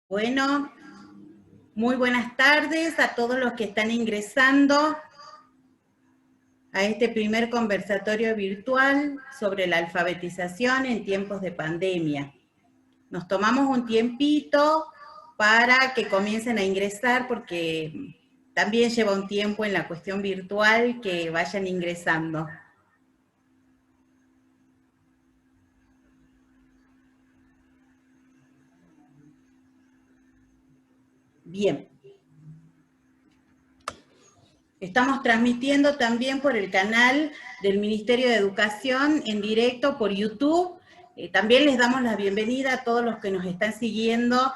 Bueno, muy buenas tardes a todos los que están ingresando a este primer conversatorio virtual sobre la alfabetización en tiempos de pandemia. Nos tomamos un tiempito para que comiencen a ingresar porque también lleva un tiempo en la cuestión virtual que vayan ingresando. Bien. Estamos transmitiendo también por el canal del Ministerio de Educación en directo por YouTube. También les damos la bienvenida a todos los que nos están siguiendo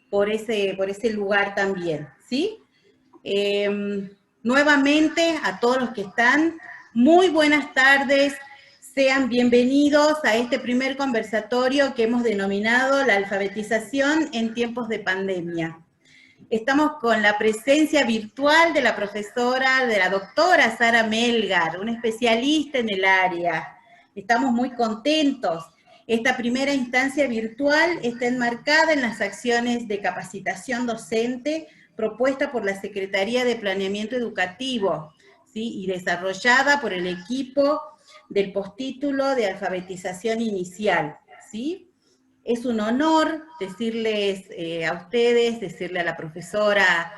por ese lugar también, ¿sí? Nuevamente a todos los que están, muy buenas tardes, sean bienvenidos a este primer conversatorio que hemos denominado la alfabetización en tiempos de pandemia. Estamos con la presencia virtual de la profesora, de la doctora Sara Melgar, una especialista en el área. Estamos muy contentos. Esta primera instancia virtual está enmarcada en las acciones de capacitación docente propuesta por la Secretaría de Planeamiento Educativo, ¿sí? Y desarrollada por el equipo del postítulo de alfabetización inicial, ¿sí? Es un honor decirles a ustedes, decirle a la profesora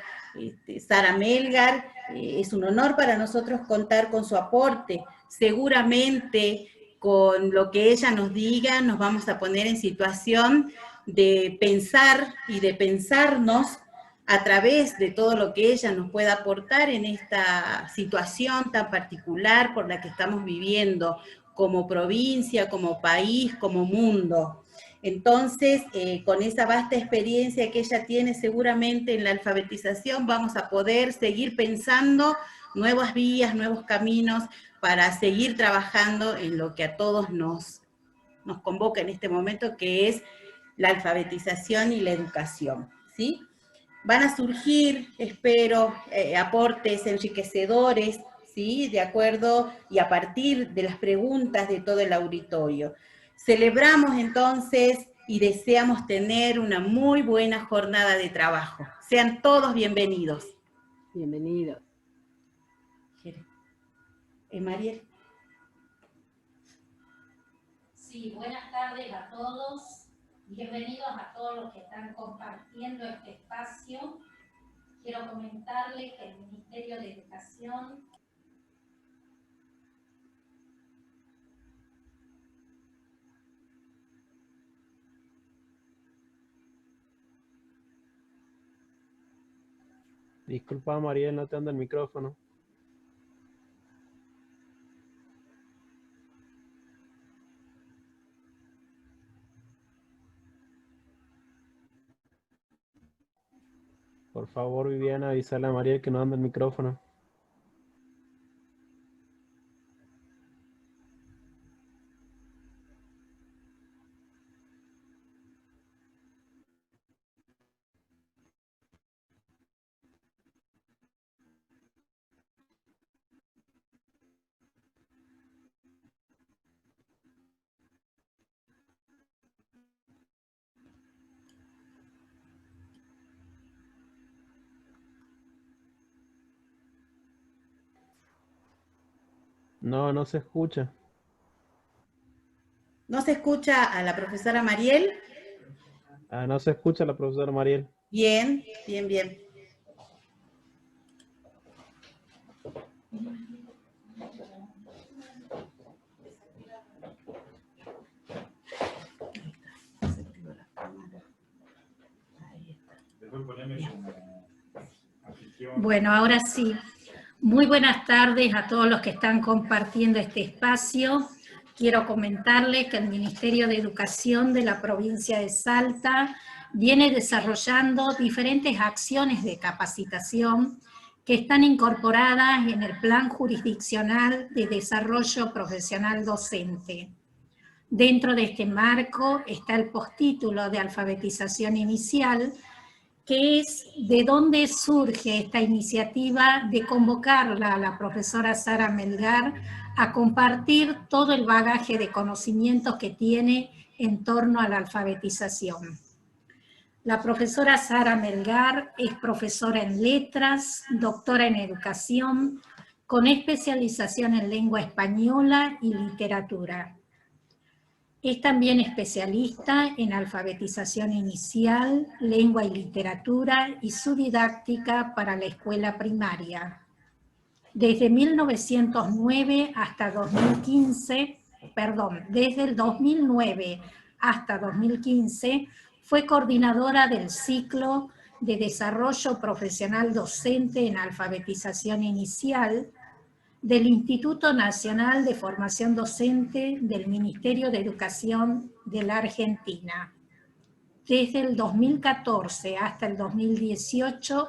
Sara Melgar, es un honor para nosotros contar con su aporte. Seguramente con lo que ella nos diga nos vamos a poner en situación de pensar y de pensarnos a través de todo lo que ella nos pueda aportar en esta situación tan particular por la que estamos viviendo como provincia, como país, como mundo. Entonces, con esa vasta experiencia que ella tiene seguramente en la alfabetización, vamos a poder seguir pensando nuevas vías, nuevos caminos para seguir trabajando en lo que a todos nos convoca en este momento, que es la alfabetización y la educación, ¿sí? Van a surgir, espero, aportes enriquecedores, ¿sí? De acuerdo y a partir de las preguntas de todo el auditorio. Celebramos entonces y deseamos tener una muy buena jornada de trabajo. Sean todos bienvenidos. Bienvenidos. Mariel. Sí, buenas tardes a todos. Bienvenidos a todos los que están compartiendo este espacio. Quiero comentarles que el Ministerio de Educación Disculpa, Mariel, no te anda el micrófono. Por favor, Viviana, avísale a Mariel que no anda el micrófono. No, no se escucha. ¿No se escucha a la profesora Mariel? No se escucha a la profesora Mariel. Bien, bien, bien. Bueno, ahora sí. Muy buenas tardes a todos los que están compartiendo este espacio. Quiero comentarles que el Ministerio de Educación de la provincia de Salta viene desarrollando diferentes acciones de capacitación que están incorporadas en el Plan Jurisdiccional de Desarrollo Profesional Docente. Dentro de este marco está el postítulo de alfabetización inicial, que es de dónde surge esta iniciativa de convocarla a la profesora Sara Melgar a compartir todo el bagaje de conocimientos que tiene en torno a la alfabetización. La profesora Sara Melgar es profesora en letras, doctora en educación, con especialización en lengua española y literatura. Es también especialista en alfabetización inicial, lengua y literatura y su didáctica para la escuela primaria. Desde 1909 hasta 2015, desde el 2009 hasta 2015, fue coordinadora del ciclo de desarrollo profesional docente en alfabetización inicial del Instituto Nacional de Formación Docente del Ministerio de Educación de la Argentina. Desde el 2014 hasta el 2018,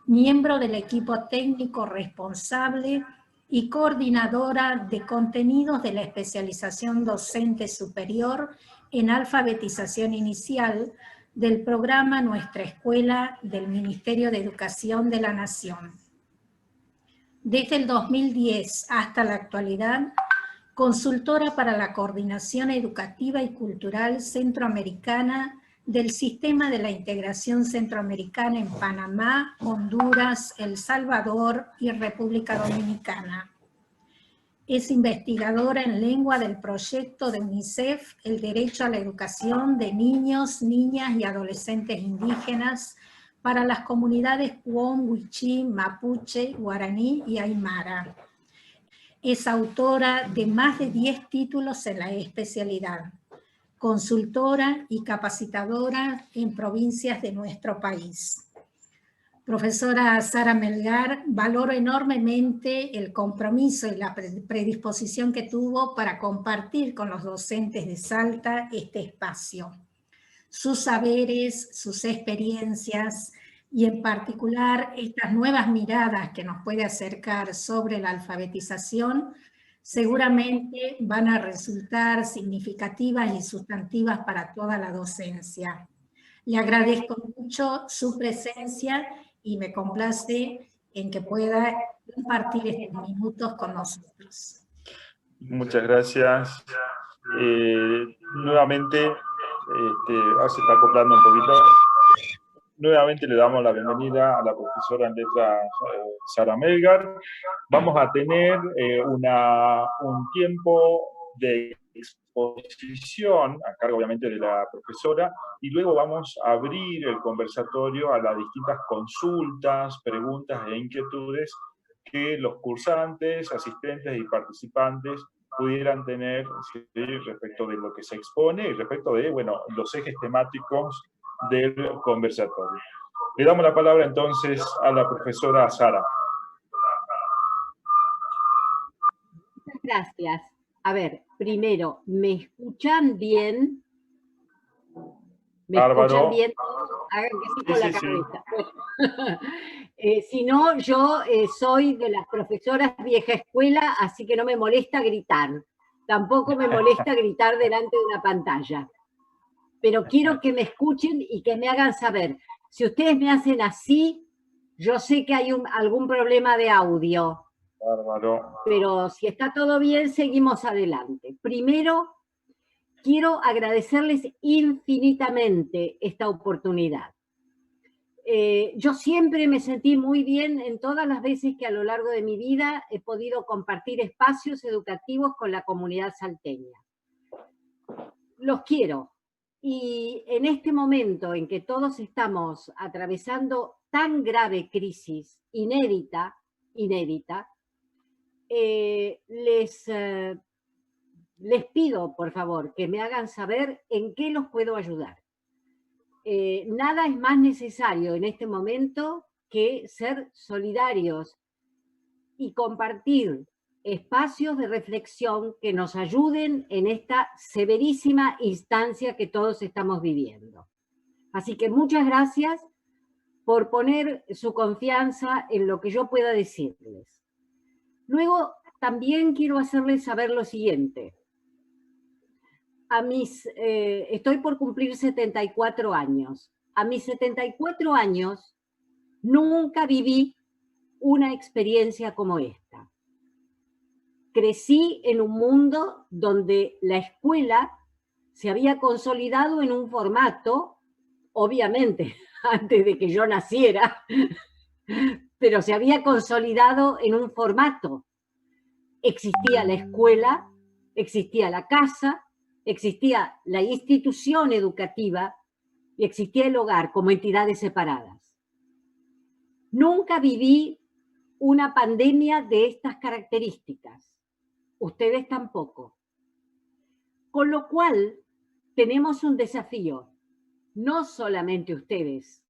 miembro del equipo técnico responsable y coordinadora de contenidos de la especialización docente superior en alfabetización inicial del programa Nuestra Escuela del Ministerio de Educación de la Nación. Desde el 2010 hasta la actualidad, consultora para la coordinación educativa y cultural centroamericana del Sistema de la Integración Centroamericana en Panamá, Honduras, El Salvador y República Dominicana. Es investigadora en lengua del proyecto de UNICEF El Derecho a la Educación de Niños, Niñas y Adolescentes Indígenas para las comunidades Huon, Wichí, Mapuche, Guaraní y Aymara. Es autora de más de 10 títulos en la especialidad, consultora y capacitadora en provincias de nuestro país. Profesora Sara Melgar, valoro enormemente el compromiso y la predisposición que tuvo para compartir con los docentes de Salta este espacio. Sus saberes, sus experiencias y en particular estas nuevas miradas que nos puede acercar sobre la alfabetización seguramente van a resultar significativas y sustantivas para toda la docencia. Le agradezco mucho su presencia y me complace en que pueda compartir estos minutos con nosotros. Muchas gracias. Nuevamente, se está acoplando un poquito. Nuevamente le damos la bienvenida a la profesora en letras Sara Melgar. Vamos a tener un tiempo de exposición a cargo obviamente de la profesora y luego vamos a abrir el conversatorio a las distintas consultas, preguntas e inquietudes que los cursantes, asistentes y participantes pudieran tener, ¿sí?, respecto de lo que se expone y respecto de, bueno, los ejes temáticos del conversatorio. Le damos la palabra entonces a la profesora Sara. Muchas gracias. A ver, primero, ¿me escuchan bien? ¿Me escuchan bien? Hagan que sí con la cabeza. Sí. Si no, yo soy de las profesoras vieja escuela, así que no me molesta gritar. Tampoco me molesta gritar delante de una pantalla. Pero quiero que me escuchen y que me hagan saber. Si ustedes me hacen así, yo sé que hay algún problema de audio. Bárbaro. Pero si está todo bien, seguimos adelante. Primero, quiero agradecerles infinitamente esta oportunidad. Yo siempre me sentí muy bien en todas las veces que a lo largo de mi vida he podido compartir espacios educativos con la comunidad salteña. Los quiero. Y en este momento en que todos estamos atravesando tan grave crisis, inédita, les pido, por favor, que me hagan saber en qué los puedo ayudar. Nada es más necesario en este momento que ser solidarios y compartir espacios de reflexión que nos ayuden en esta severísima instancia que todos estamos viviendo. Así que muchas gracias por poner su confianza en lo que yo pueda decirles. Luego, también quiero hacerles saber lo siguiente. Estoy por cumplir 74 años. A mis 74 años nunca viví una experiencia como esta. Crecí en un mundo donde la escuela se había consolidado en un formato obviamente, antes de que yo naciera, pero se había consolidado en un formato. Existía la escuela, existía la casa, existía la institución educativa y existía el hogar como entidades separadas. Nunca viví una pandemia de estas características. Ustedes tampoco. Con lo cual, tenemos un desafío. No solamente ustedes,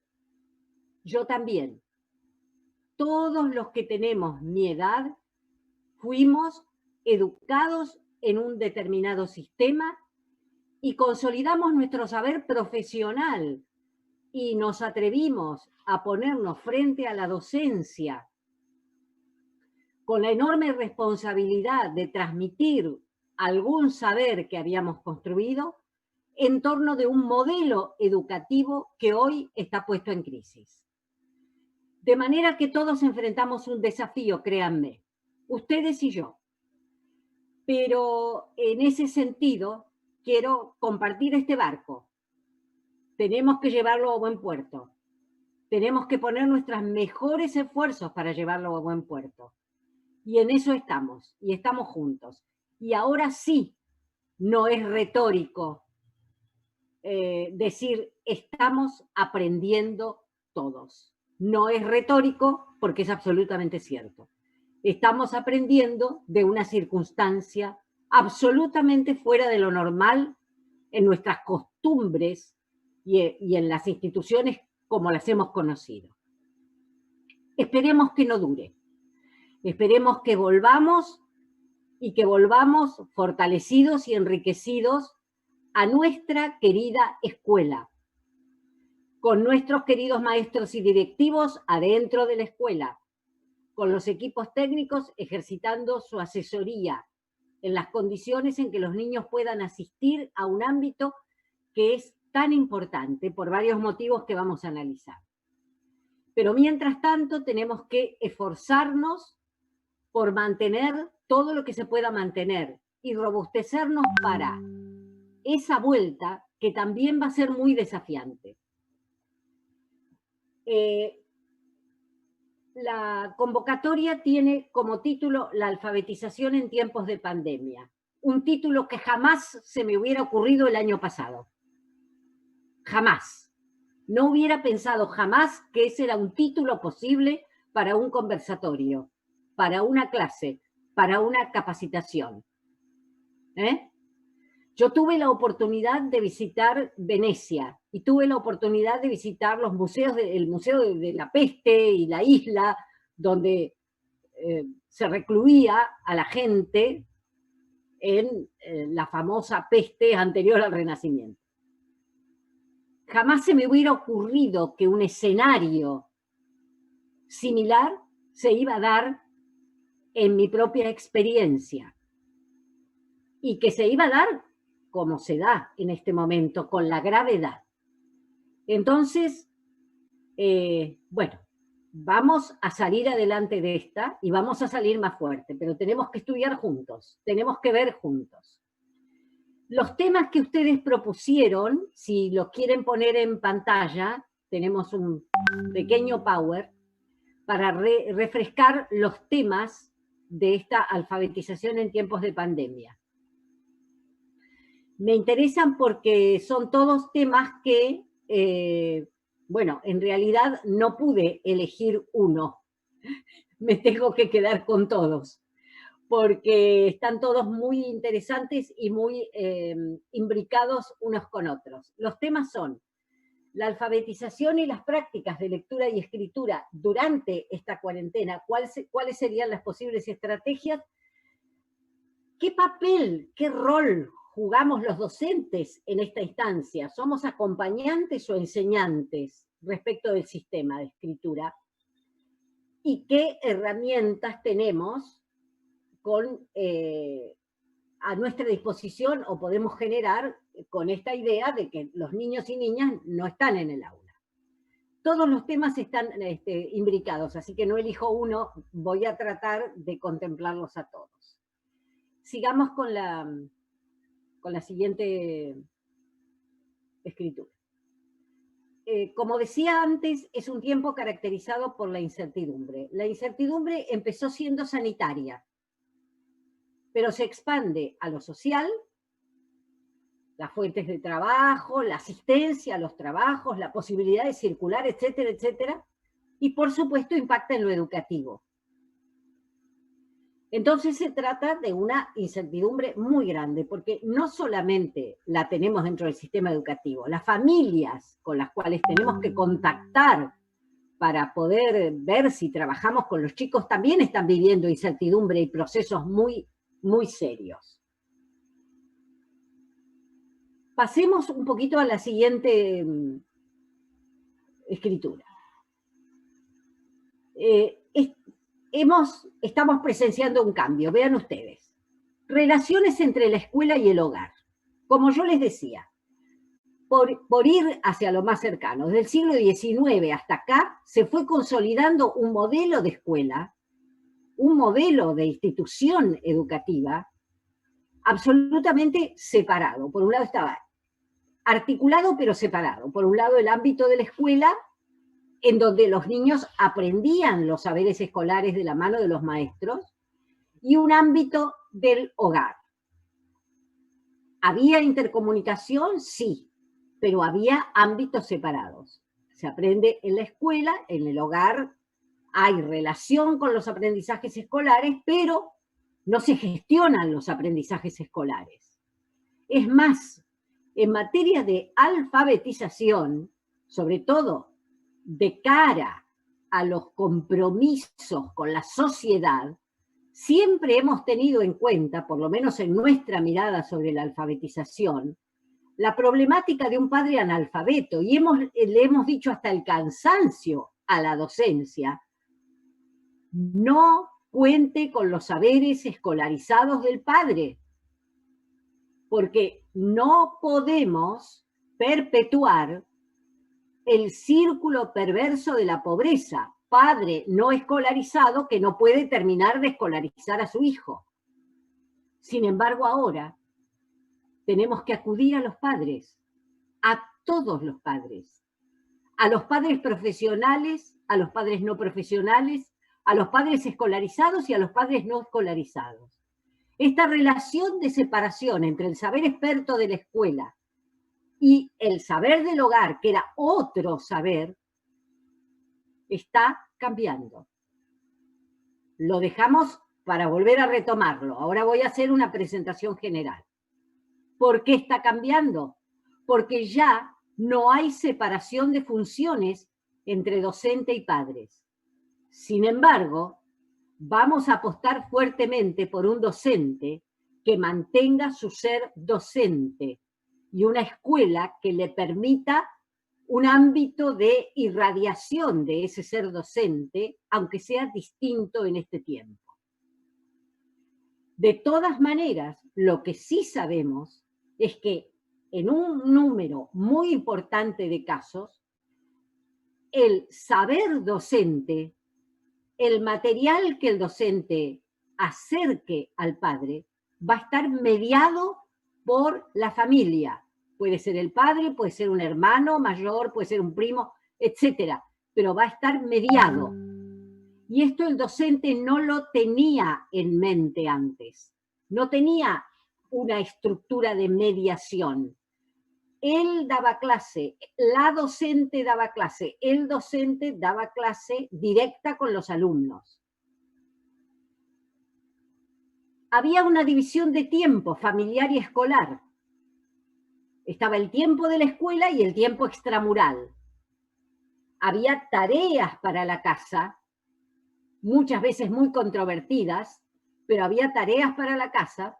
yo también. Todos los que tenemos mi edad fuimos educados en un determinado sistema y consolidamos nuestro saber profesional y nos atrevimos a ponernos frente a la docencia con la enorme responsabilidad de transmitir algún saber que habíamos construido en torno de un modelo educativo que hoy está puesto en crisis. De manera que todos enfrentamos un desafío, créanme, ustedes y yo. Pero en ese sentido, quiero compartir este barco. Tenemos que llevarlo a buen puerto. Tenemos que poner nuestros mejores esfuerzos para llevarlo a buen puerto. Y en eso estamos, y estamos juntos. Y ahora sí, no es retórico decir estamos aprendiendo todos. No es retórico porque es absolutamente cierto. Estamos aprendiendo de una circunstancia absolutamente fuera de lo normal en nuestras costumbres y en las instituciones como las hemos conocido. Esperemos que no dure. Esperemos que volvamos y que volvamos fortalecidos y enriquecidos a nuestra querida escuela, con nuestros queridos maestros y directivos adentro de la escuela, con los equipos técnicos ejercitando su asesoría en las condiciones en que los niños puedan asistir a un ámbito que es tan importante por varios motivos que vamos a analizar. Pero mientras tanto tenemos que esforzarnos por mantener todo lo que se pueda mantener y robustecernos para esa vuelta que también va a ser muy desafiante. La convocatoria tiene como título La alfabetización en tiempos de pandemia. Un título que jamás se me hubiera ocurrido el año pasado. Jamás. No hubiera pensado jamás que ese era un título posible para un conversatorio, para una clase, para una capacitación. Yo tuve la oportunidad de visitar Venecia y tuve la oportunidad de visitar los museos, el Museo de la Peste y la isla, donde se recluía a la gente en la famosa peste anterior al Renacimiento. Jamás se me hubiera ocurrido que un escenario similar se iba a dar en mi propia experiencia y que se iba a dar como se da en este momento, con la gravedad. Entonces, bueno, vamos a salir adelante de esta y vamos a salir más fuerte, pero tenemos que estudiar juntos, tenemos que ver juntos. Los temas que ustedes propusieron, si los quieren poner en pantalla, tenemos un pequeño power para refrescar los temas de esta alfabetización en tiempos de pandemia. Me interesan porque son todos temas que, bueno, en realidad no pude elegir uno. Me tengo que quedar con todos, porque están todos muy interesantes y muy imbricados unos con otros. Los temas son la alfabetización y las prácticas de lectura y escritura durante esta cuarentena, cuáles serían las posibles estrategias, qué papel, qué rol jugamos los docentes en esta instancia. ¿Somos acompañantes o enseñantes respecto del sistema de escritura? ¿Y qué herramientas tenemos a nuestra disposición o podemos generar con esta idea de que los niños y niñas no están en el aula? Todos los temas están imbricados, así que no elijo uno, voy a tratar de contemplarlos a todos. Sigamos con la siguiente escritura. como decía antes, es un tiempo caracterizado por la incertidumbre. La incertidumbre empezó siendo sanitaria, pero se expande a lo social, las fuentes de trabajo, la asistencia a los trabajos, la posibilidad de circular, etcétera, etcétera, y por supuesto impacta en lo educativo. Entonces se trata de una incertidumbre muy grande, porque no solamente la tenemos dentro del sistema educativo, las familias con las cuales tenemos que contactar para poder ver si trabajamos con los chicos también están viviendo incertidumbre y procesos muy, muy serios. Pasemos un poquito a la siguiente escritura. Estamos presenciando un cambio, vean ustedes. Relaciones entre la escuela y el hogar. Como yo les decía, por ir hacia lo más cercano, desde el siglo XIX hasta acá, se fue consolidando un modelo de escuela, un modelo de institución educativa, absolutamente separado. Por un lado estaba articulado pero separado. Por un lado el ámbito de la escuela, en donde los niños aprendían los saberes escolares de la mano de los maestros, y un ámbito del hogar. ¿Había intercomunicación? Sí, pero había ámbitos separados. Se aprende en la escuela, en el hogar hay relación con los aprendizajes escolares, pero no se gestionan los aprendizajes escolares. Es más, en materia de alfabetización, sobre todo de cara a los compromisos con la sociedad, siempre hemos tenido en cuenta, por lo menos en nuestra mirada sobre la alfabetización, la problemática de un padre analfabeto, y le hemos dicho hasta el cansancio a la docencia, no cuente con los saberes escolarizados del padre, porque no podemos perpetuar el círculo perverso de la pobreza, padre no escolarizado que no puede terminar de escolarizar a su hijo. Sin embargo, ahora tenemos que acudir a los padres, a todos los padres, a los padres profesionales, a los padres no profesionales, a los padres escolarizados y a los padres no escolarizados. Esta relación de separación entre el saber experto de la escuela y el saber del hogar, que era otro saber, está cambiando. Lo dejamos para volver a retomarlo. Ahora voy a hacer una presentación general. ¿Por qué está cambiando? Porque ya no hay separación de funciones entre docente y padres. Sin embargo, vamos a apostar fuertemente por un docente que mantenga su ser docente y una escuela que le permita un ámbito de irradiación de ese ser docente, aunque sea distinto en este tiempo. De todas maneras, lo que sí sabemos es que en un número muy importante de casos, el saber docente, el material que el docente acerque al padre, va a estar mediado por la familia. Puede ser el padre, puede ser un hermano mayor, puede ser un primo, etcétera, pero va a estar mediado. Y esto el docente no lo tenía en mente antes. No tenía una estructura de mediación. Él daba clase, la docente daba clase, el docente daba clase directa con los alumnos. Había una división de tiempo familiar y escolar. Estaba el tiempo de la escuela y el tiempo extramural. Había tareas para la casa, muchas veces muy controvertidas, pero había tareas para la casa,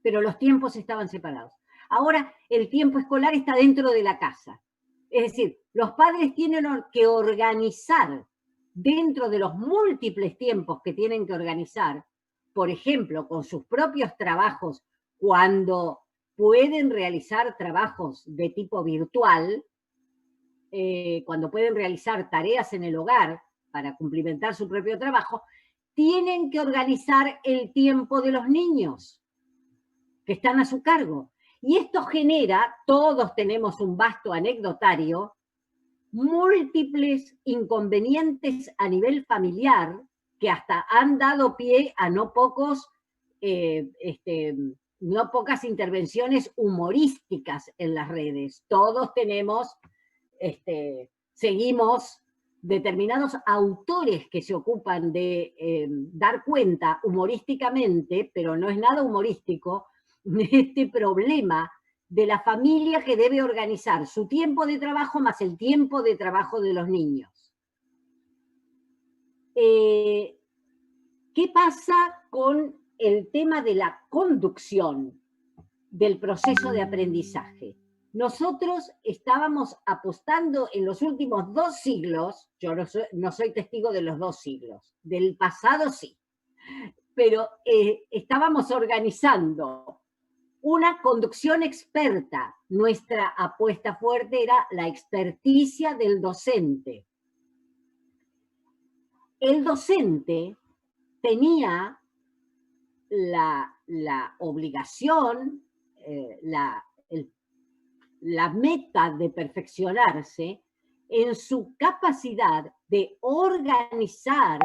pero los tiempos estaban separados. Ahora el tiempo escolar está dentro de la casa. Es decir, los padres tienen que organizar dentro de los múltiples tiempos que tienen que organizar, por ejemplo, con sus propios trabajos, cuando pueden realizar trabajos de tipo virtual, cuando pueden realizar tareas en el hogar para cumplimentar su propio trabajo, tienen que organizar el tiempo de los niños que están a su cargo. Y esto genera, todos tenemos un vasto anecdotario múltiples inconvenientes a nivel familiar que hasta han dado pie a no pocas intervenciones humorísticas en las redes. Todos seguimos determinados autores que se ocupan de dar cuenta humorísticamente, pero no es nada humorístico, de este problema de la familia que debe organizar su tiempo de trabajo más el tiempo de trabajo de los niños. ¿Qué pasa con el tema de la conducción del proceso de aprendizaje? Nosotros estábamos apostando en los últimos 2 siglos, yo no soy testigo de los 2 siglos, del pasado sí, pero estábamos organizando una conducción experta. Nuestra apuesta fuerte era la experticia del docente. El docente tenía la obligación, la meta de perfeccionarse en su capacidad de organizar,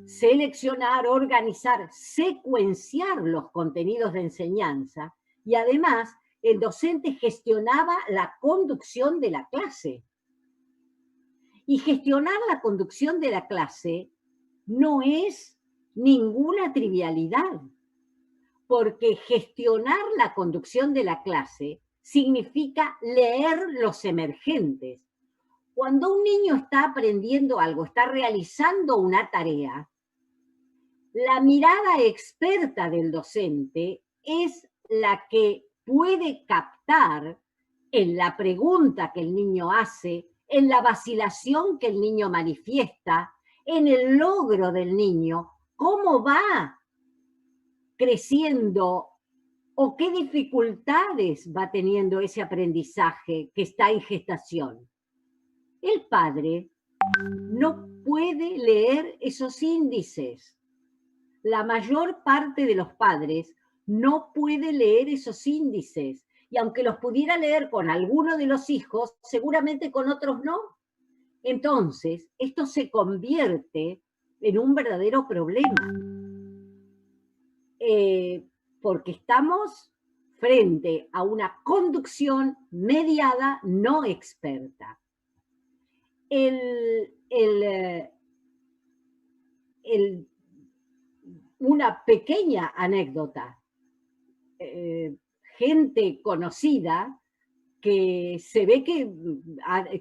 seleccionar, organizar, secuenciar los contenidos de enseñanza, y además el docente gestionaba la conducción de la clase. Y gestionar la conducción de la clase no es ninguna trivialidad, porque gestionar la conducción de la clase significa leer los emergentes. Cuando un niño está aprendiendo algo, está realizando una tarea, la mirada experta del docente es la que puede captar en la pregunta que el niño hace, en la vacilación que el niño manifiesta, en el logro del niño, cómo va creciendo o qué dificultades va teniendo ese aprendizaje que está en gestación. El padre no puede leer esos índices. La mayor parte de los padres no puede leer esos índices. Y aunque los pudiera leer con alguno de los hijos, seguramente con otros no. Entonces, esto se convierte en un verdadero problema. Porque estamos frente a una conducción mediada no experta. Una pequeña anécdota. Gente conocida que se ve que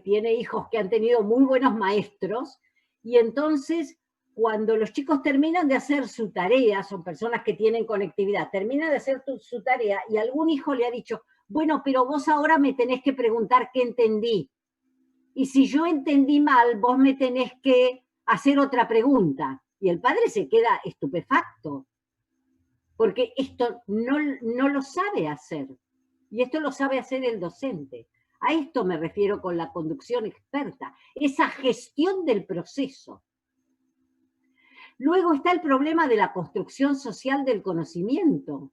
tiene hijos que han tenido muy buenos maestros, y entonces cuando los chicos terminan de hacer su tarea, son personas que tienen conectividad, terminan de hacer su tarea y algún hijo le ha dicho, bueno, pero vos ahora me tenés que preguntar qué entendí. Y si yo entendí mal, vos me tenés que hacer otra pregunta. Y el padre se queda estupefacto, porque esto no lo sabe hacer. Y esto lo sabe hacer el docente. A esto me refiero con la conducción experta, esa gestión del proceso. Luego está el problema de la construcción social del conocimiento.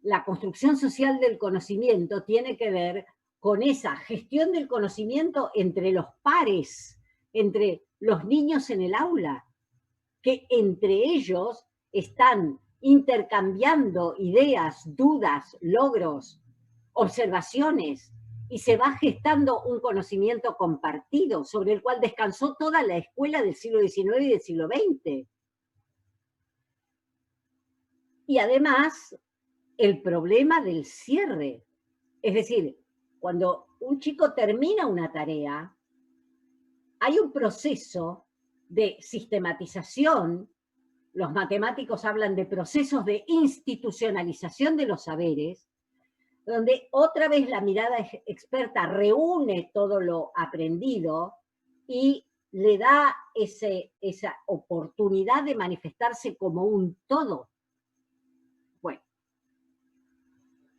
La construcción social del conocimiento tiene que ver con esa gestión del conocimiento entre los pares, entre los niños en el aula, que entre ellos están intercambiando ideas, dudas, logros, observaciones, y se va gestando un conocimiento compartido sobre el cual descansó toda la escuela del siglo XIX y del siglo XX. Y además, el problema del cierre. Es decir, cuando un chico termina una tarea, hay un proceso de sistematización. Los matemáticos hablan de procesos de institucionalización de los saberes, donde otra vez la mirada experta reúne todo lo aprendido y le da esa oportunidad de manifestarse como un todo. Bueno,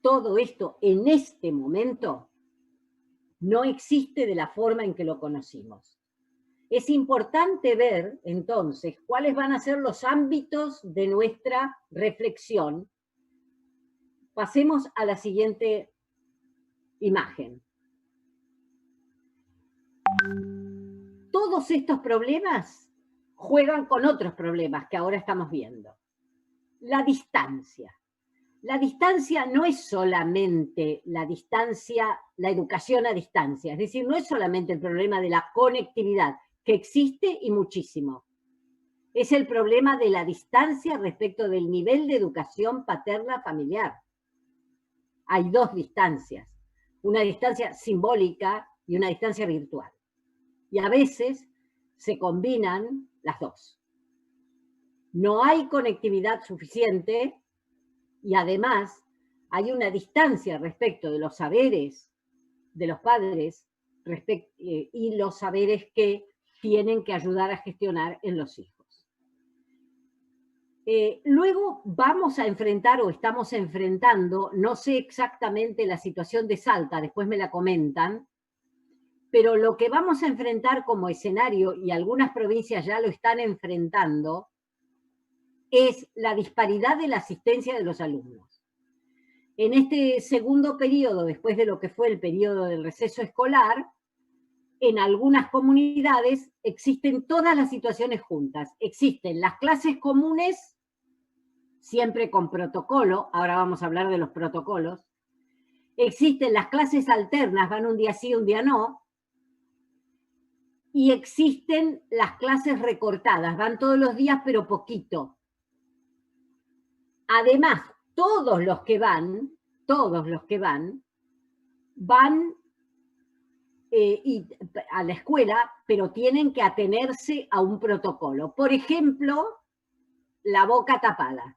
todo esto en este momento no existe de la forma en que lo conocimos. Es importante ver, entonces, cuáles van a ser los ámbitos de nuestra reflexión. Pasemos a la siguiente imagen. Todos estos problemas juegan con otros problemas que ahora estamos viendo. La distancia. La distancia no es solamente la distancia, la educación a distancia, es decir, no es solamente el problema de la conectividad, que existe y muchísimo. Es el problema de la distancia respecto del nivel de educación paterna familiar. Hay dos distancias, una distancia simbólica y una distancia virtual. Y a veces se combinan las dos. No hay conectividad suficiente y además hay una distancia respecto de los saberes de los padres y los saberes que tienen que ayudar a gestionar en los hijos. Luego vamos a enfrentar o estamos enfrentando, no sé exactamente la situación de Salta, después me la comentan, pero lo que vamos a enfrentar como escenario, y algunas provincias ya lo están enfrentando, es la disparidad de la asistencia de los alumnos. En este segundo periodo, después de lo que fue el periodo del receso escolar, en algunas comunidades existen todas las situaciones juntas. Existen las clases comunes, siempre con protocolo, ahora vamos a hablar de los protocolos. Existen las clases alternas, van un día sí, un día no. Y existen las clases recortadas, van todos los días pero poquito. Además, todos los que van a la escuela, pero tienen que atenerse a un protocolo. Por ejemplo, la boca tapada.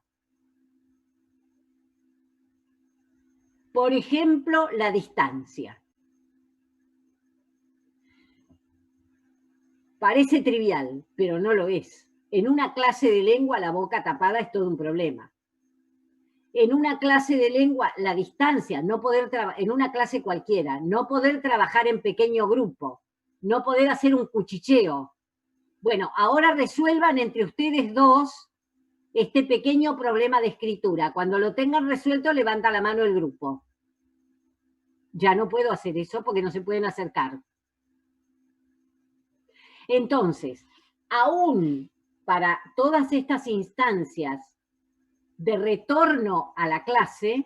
Por ejemplo, la distancia. Parece trivial, pero no lo es. En una clase de lengua, la boca tapada es todo un problema. En una clase de lengua, la distancia, en una clase cualquiera, no poder trabajar en pequeño grupo, no poder hacer un cuchicheo. Bueno, ahora resuelvan entre ustedes dos este pequeño problema de escritura. Cuando lo tengan resuelto, levanta la mano el grupo. Ya no puedo hacer eso porque no se pueden acercar. Entonces, aún para todas estas instancias de retorno a la clase,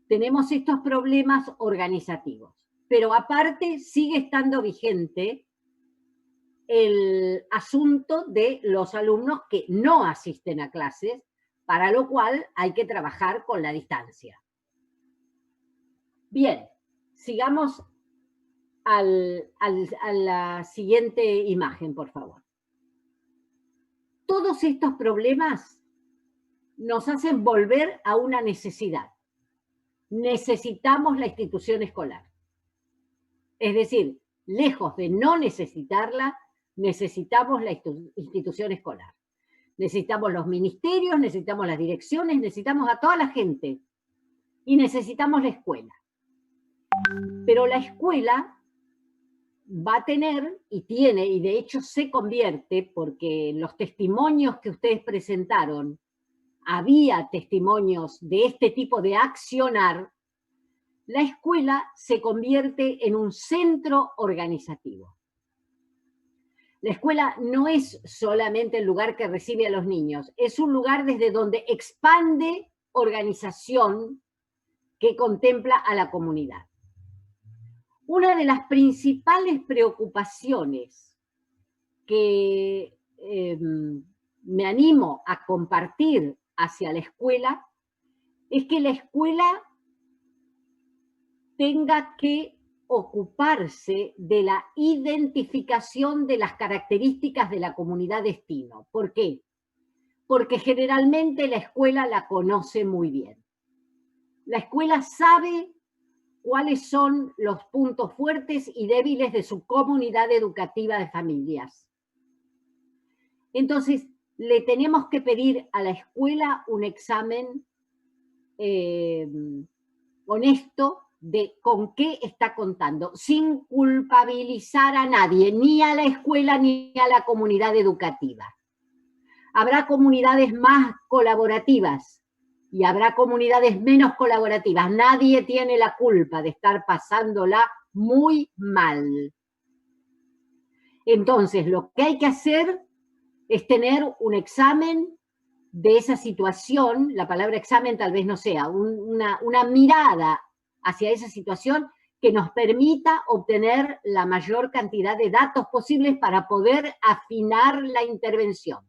tenemos estos problemas organizativos. Pero aparte sigue estando vigente el asunto de los alumnos que no asisten a clases, para lo cual hay que trabajar con la distancia. Bien, sigamos a la siguiente imagen, por favor. Todos estos problemas nos hacen volver a una necesidad. Necesitamos la institución escolar. Es decir, lejos de no necesitarla, necesitamos la institución escolar. Necesitamos los ministerios, necesitamos las direcciones, necesitamos a toda la gente. Y necesitamos la escuela. Pero la escuela va a tener, y tiene, y de hecho se convierte, porque los testimonios que ustedes presentaron, había testimonios de este tipo de accionar, la escuela se convierte en un centro organizativo. La escuela no es solamente el lugar que recibe a los niños, es un lugar desde donde expande organización que contempla a la comunidad. Una de las principales preocupaciones que me animo a compartir hacia la escuela es que la escuela tenga que ocuparse de la identificación de las características de la comunidad destino. ¿Por qué? Porque generalmente la escuela la conoce muy bien. La escuela sabe cuáles son los puntos fuertes y débiles de su comunidad educativa de familias. Entonces, le tenemos que pedir a la escuela un examen honesto de con qué está contando, sin culpabilizar a nadie, ni a la escuela ni a la comunidad educativa. Habrá comunidades más colaborativas y habrá comunidades menos colaborativas. Nadie tiene la culpa de estar pasándola muy mal. Entonces, lo que hay que hacer es tener un examen de esa situación, la palabra examen tal vez no sea, una mirada hacia esa situación que nos permita obtener la mayor cantidad de datos posibles para poder afinar la intervención.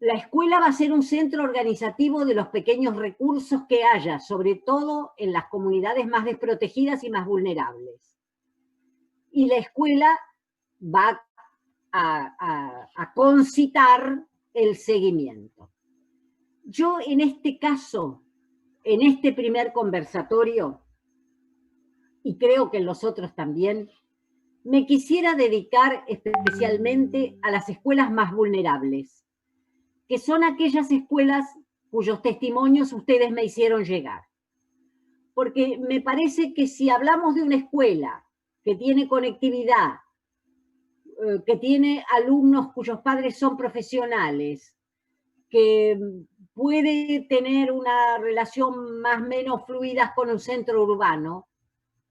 La escuela va a ser un centro organizativo de los pequeños recursos que haya, sobre todo en las comunidades más desprotegidas y más vulnerables. Y la escuela va a concitar el seguimiento. Yo en este caso, en este primer conversatorio, y creo que en los otros también, me quisiera dedicar especialmente a las escuelas más vulnerables, que son aquellas escuelas cuyos testimonios ustedes me hicieron llegar. Porque me parece que si hablamos de una escuela que tiene conectividad, que tiene alumnos cuyos padres son profesionales, que puede tener una relación más o menos fluida con un centro urbano,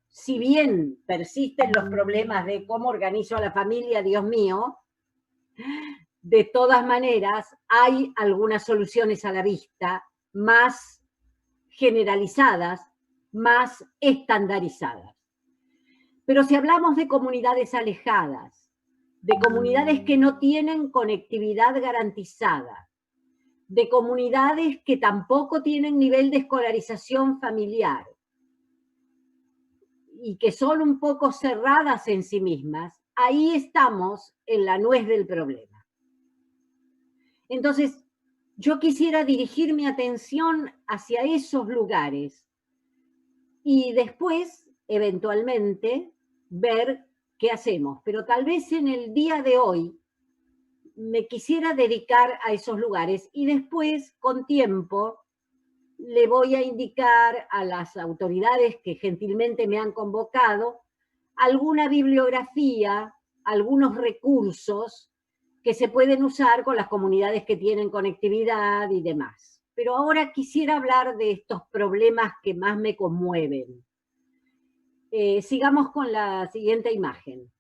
si bien persisten los problemas de cómo organizo a la familia, Dios mío, de todas maneras hay algunas soluciones a la vista más generalizadas, más estandarizadas. Pero si hablamos de comunidades alejadas, de comunidades que no tienen conectividad garantizada, de comunidades que tampoco tienen nivel de escolarización familiar y que son un poco cerradas en sí mismas, ahí estamos en la nuez del problema. Entonces, yo quisiera dirigir mi atención hacia esos lugares y después, eventualmente, ver qué hacemos. Pero tal vez en el día de hoy me quisiera dedicar a esos lugares y después, con tiempo, le voy a indicar a las autoridades que gentilmente me han convocado alguna bibliografía, algunos recursos que se pueden usar con las comunidades que tienen conectividad y demás. Pero ahora quisiera hablar de estos problemas que más me conmueven. Sigamos con la siguiente imagen.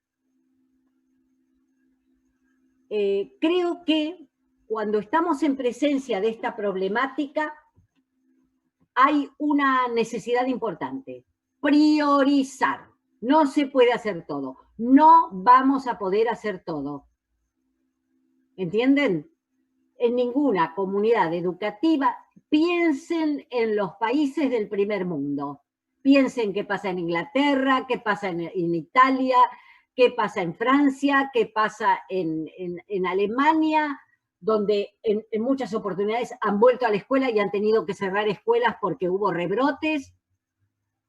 Creo que cuando estamos en presencia de esta problemática hay una necesidad importante: priorizar. No se puede hacer todo. No vamos a poder hacer todo. ¿Entienden? En ninguna comunidad educativa piensen en los países del primer mundo. Piensen qué pasa en Inglaterra, qué pasa en Italia, qué pasa en Francia, qué pasa en Alemania, donde en muchas oportunidades han vuelto a la escuela y han tenido que cerrar escuelas porque hubo rebrotes.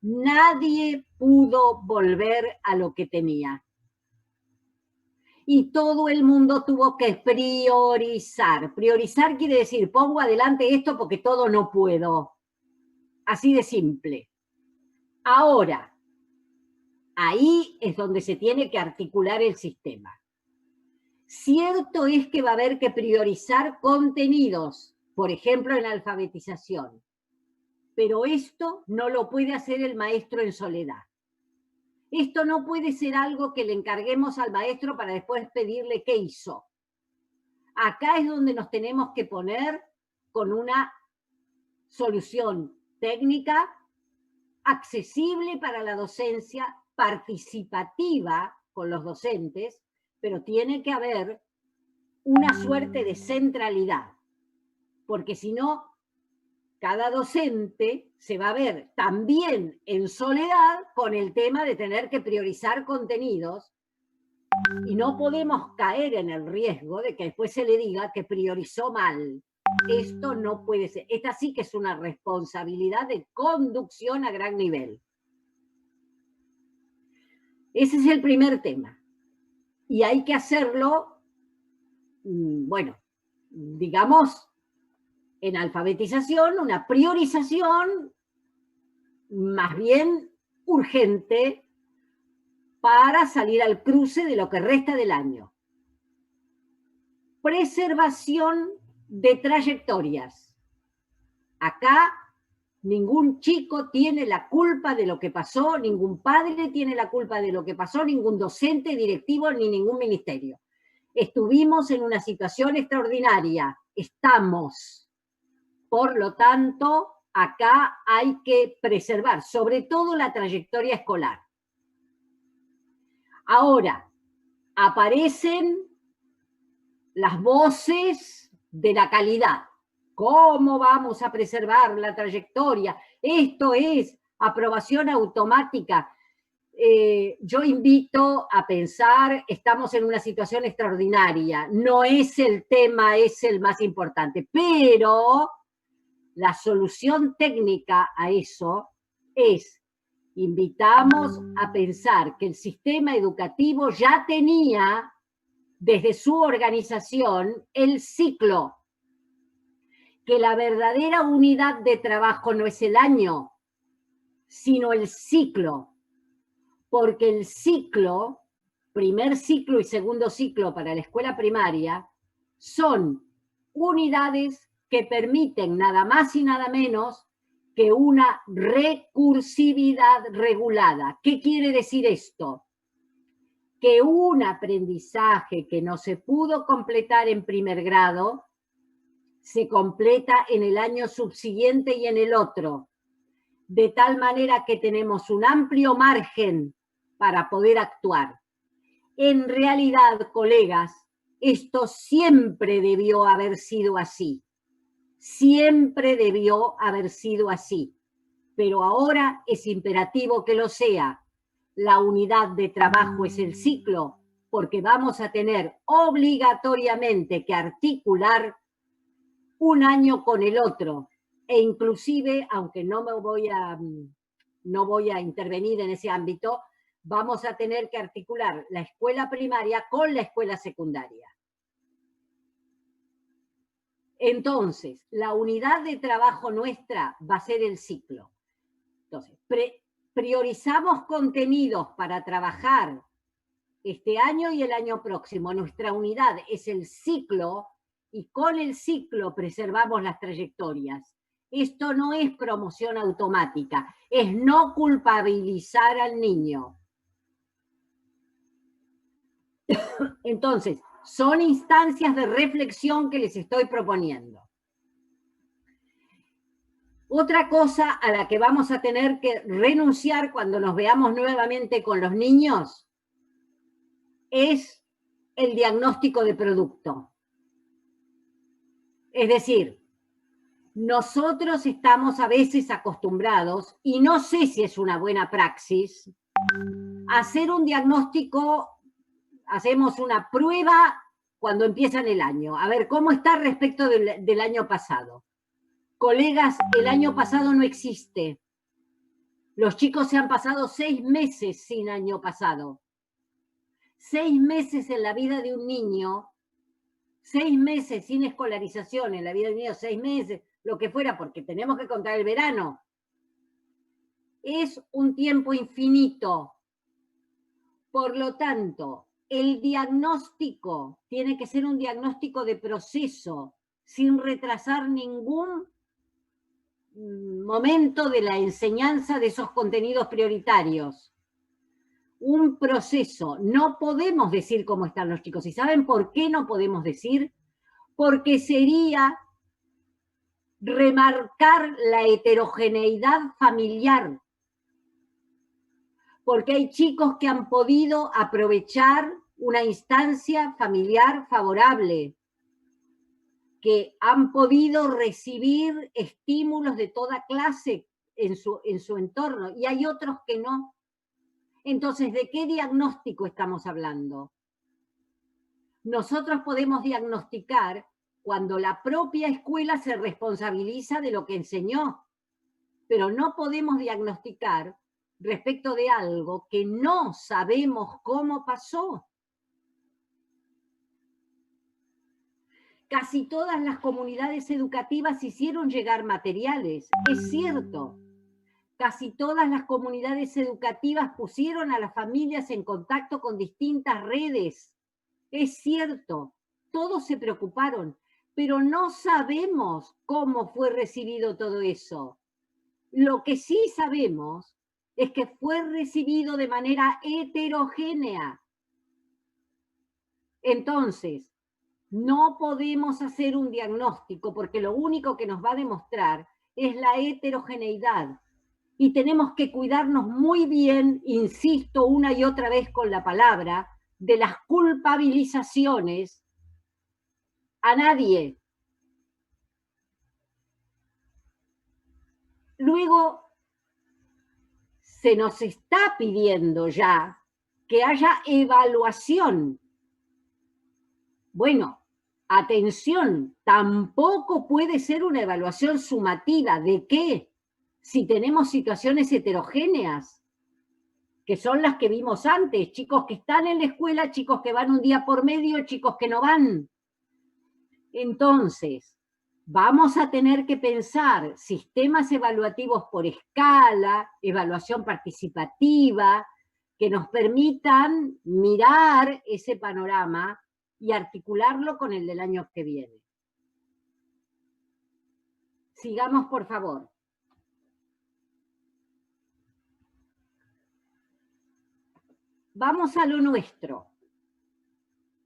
Nadie pudo volver a lo que tenía. Y todo el mundo tuvo que priorizar. Priorizar quiere decir, pongo adelante esto porque todo no puedo. Así de simple. Ahora, ahí es donde se tiene que articular el sistema. Cierto es que va a haber que priorizar contenidos, por ejemplo, en alfabetización. Pero esto no lo puede hacer el maestro en soledad. Esto no puede ser algo que le encarguemos al maestro para después pedirle qué hizo. Acá es donde nos tenemos que poner con una solución técnica, accesible para la docencia, participativa con los docentes, pero tiene que haber una suerte de centralidad, porque si no, cada docente se va a ver también en soledad con el tema de tener que priorizar contenidos y no podemos caer en el riesgo de que después se le diga que priorizó mal. Esto no puede ser. Esta sí que es una responsabilidad de conducción a gran nivel. Ese es el primer tema. Y hay que hacerlo, bueno, digamos, en alfabetización, una priorización más bien urgente para salir al cruce de lo que resta del año. Preservación de trayectorias. Acá Ningún chico tiene la culpa de lo que pasó, ningún padre tiene la culpa de lo que pasó, ningún docente, directivo, ni ningún ministerio. Estuvimos en una situación extraordinaria, estamos. Por lo tanto, acá hay que preservar, sobre todo la trayectoria escolar. Ahora, aparecen las voces de la calidad. ¿Cómo vamos a preservar la trayectoria? Esto es aprobación automática. Yo invito a pensar, estamos en una situación extraordinaria. No es el tema, es el más importante, pero la solución técnica a eso es, invitamos a pensar que el sistema educativo ya tenía, desde su organización, el ciclo, que la verdadera unidad de trabajo no es el año, sino el ciclo, porque el ciclo, primer ciclo y segundo ciclo para la escuela primaria, son unidades que permiten nada más y nada menos que una recursividad regulada. ¿Qué quiere decir esto? Que un aprendizaje que no se pudo completar en primer grado se completa en el año subsiguiente y en el otro, de tal manera que tenemos un amplio margen para poder actuar. En realidad, colegas, esto siempre debió haber sido así. Siempre debió haber sido así. Pero ahora es imperativo que lo sea. La unidad de trabajo es el ciclo, porque vamos a tener obligatoriamente que articular un año con el otro. E inclusive, aunque no voy a intervenir en ese ámbito, vamos a tener que articular la escuela primaria con la escuela secundaria. Entonces, la unidad de trabajo nuestra va a ser el ciclo. Entonces, priorizamos contenidos para trabajar este año y el año próximo. Nuestra unidad es el ciclo y con el ciclo preservamos las trayectorias. Esto no es promoción automática, es no culpabilizar al niño. Entonces, son instancias de reflexión que les estoy proponiendo. Otra cosa a la que vamos a tener que renunciar cuando nos veamos nuevamente con los niños es el diagnóstico de producto. Es decir, nosotros estamos a veces acostumbrados, y no sé si es una buena praxis, a hacer un diagnóstico. Hacemos una prueba cuando empiezan el año. A ver, ¿cómo está respecto del año pasado? Colegas, el año pasado no existe. Los chicos se han pasado 6 meses sin año pasado. 6 meses en la vida de un niño, 6 meses sin escolarización en la vida de un niño, 6 meses, lo que fuera, porque tenemos que contar el verano. Es un tiempo infinito. Por lo tanto, el diagnóstico tiene que ser un diagnóstico de proceso, sin retrasar ningún momento de la enseñanza de esos contenidos prioritarios. Un proceso. No podemos decir cómo están los chicos. ¿Y saben por qué no podemos decir? Porque sería remarcar la heterogeneidad familiar. Porque hay chicos que han podido aprovechar una instancia familiar favorable, que han podido recibir estímulos de toda clase en su entorno, y hay otros que no. Entonces, ¿de qué diagnóstico estamos hablando? Nosotros podemos diagnosticar cuando la propia escuela se responsabiliza de lo que enseñó, pero no podemos diagnosticar respecto de algo que no sabemos cómo pasó. Casi todas las comunidades educativas hicieron llegar materiales, es cierto. Casi todas las comunidades educativas pusieron a las familias en contacto con distintas redes, es cierto. Todos se preocuparon, pero no sabemos cómo fue recibido todo eso. Lo que sí sabemos es que fue recibido de manera heterogénea. Entonces, no podemos hacer un diagnóstico porque lo único que nos va a demostrar es la heterogeneidad. Y tenemos que cuidarnos muy bien, insisto una y otra vez con la palabra, de las culpabilizaciones a nadie. Luego, se nos está pidiendo ya que haya evaluación. Bueno, atención, tampoco puede ser una evaluación sumativa. ¿De qué? Si tenemos situaciones heterogéneas, que son las que vimos antes, chicos que están en la escuela, chicos que van un día por medio, chicos que no van. Entonces, vamos a tener que pensar sistemas evaluativos por escala, evaluación participativa, que nos permitan mirar ese panorama y articularlo con el del año que viene. Sigamos, por favor. Vamos a lo nuestro.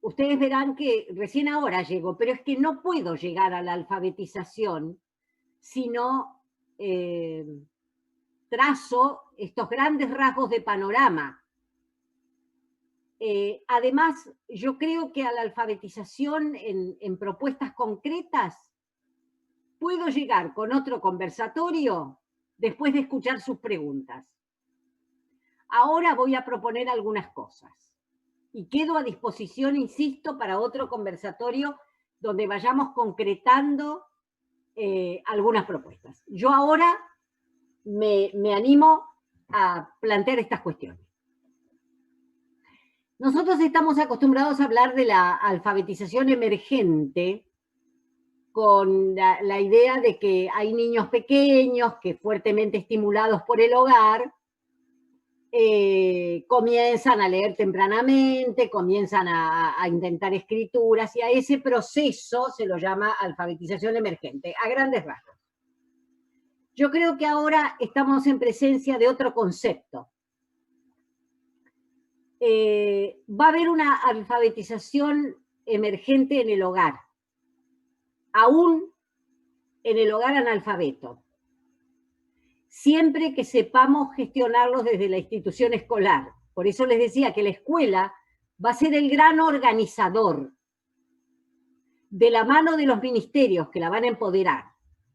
Ustedes verán que recién ahora llego, pero es que no puedo llegar a la alfabetización si no trazo estos grandes rasgos de panorama. Además, yo creo que a la alfabetización en propuestas concretas puedo llegar con otro conversatorio después de escuchar sus preguntas. Ahora voy a proponer algunas cosas. Y quedo a disposición, insisto, para otro conversatorio donde vayamos concretando algunas propuestas. Yo ahora me animo a plantear estas cuestiones. Nosotros estamos acostumbrados a hablar de la alfabetización emergente con la idea de que hay niños pequeños que fuertemente estimulados por el hogar comienzan a leer tempranamente, comienzan a intentar escrituras, y a ese proceso se lo llama alfabetización emergente, a grandes rasgos. Yo creo que ahora estamos en presencia de otro concepto. Va a haber una alfabetización emergente en el hogar, aún en el hogar analfabeto, siempre que sepamos gestionarlos desde la institución escolar. Por eso les decía que la escuela va a ser el gran organizador, de la mano de los ministerios que la van a empoderar,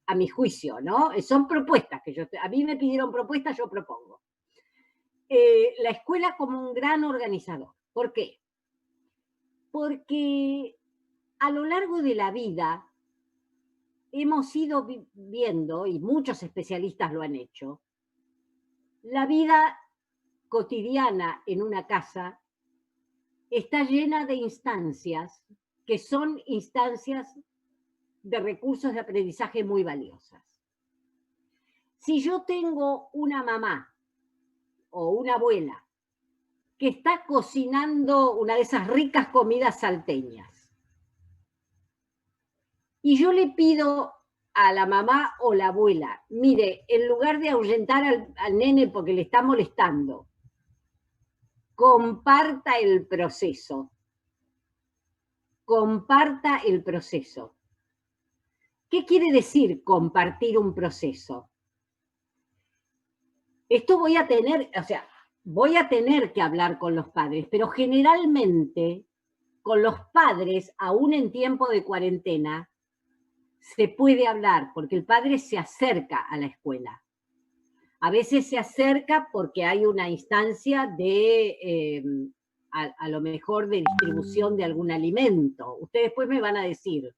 a mi juicio, ¿no? Son propuestas que a mí me pidieron propuestas, yo propongo. La escuela como un gran organizador. ¿Por qué? Porque a lo largo de la vida hemos ido viendo, y muchos especialistas lo han hecho, la vida cotidiana en una casa está llena de instancias que son instancias de recursos de aprendizaje muy valiosas. Si yo tengo una mamá o una abuela que está cocinando una de esas ricas comidas salteñas, y yo le pido a la mamá o la abuela, mire, en lugar de ahuyentar al nene porque le está molestando, comparta el proceso. Comparta el proceso. ¿Qué quiere decir compartir un proceso? Esto voy a tener que hablar con los padres, pero generalmente con los padres, aún en tiempo de cuarentena, se puede hablar, porque el padre se acerca a la escuela. A veces se acerca porque hay una instancia de, a lo mejor, de distribución de algún alimento. Ustedes después me van a decir.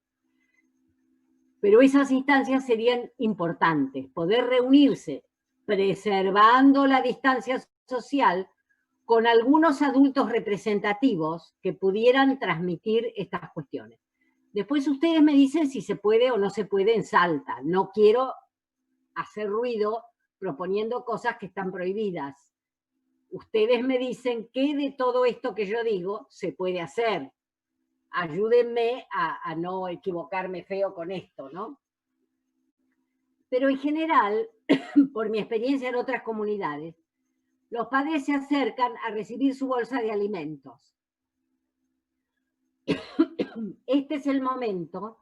Pero esas instancias serían importantes, poder reunirse, preservando la distancia social, con algunos adultos representativos que pudieran transmitir estas cuestiones. Después ustedes me dicen si se puede o no se puede en Salta. No quiero hacer ruido proponiendo cosas que están prohibidas. Ustedes me dicen qué de todo esto que yo digo se puede hacer. Ayúdenme a no equivocarme feo con esto, ¿no? Pero en general, por mi experiencia en otras comunidades, los padres se acercan a recibir su bolsa de alimentos. Este es el momento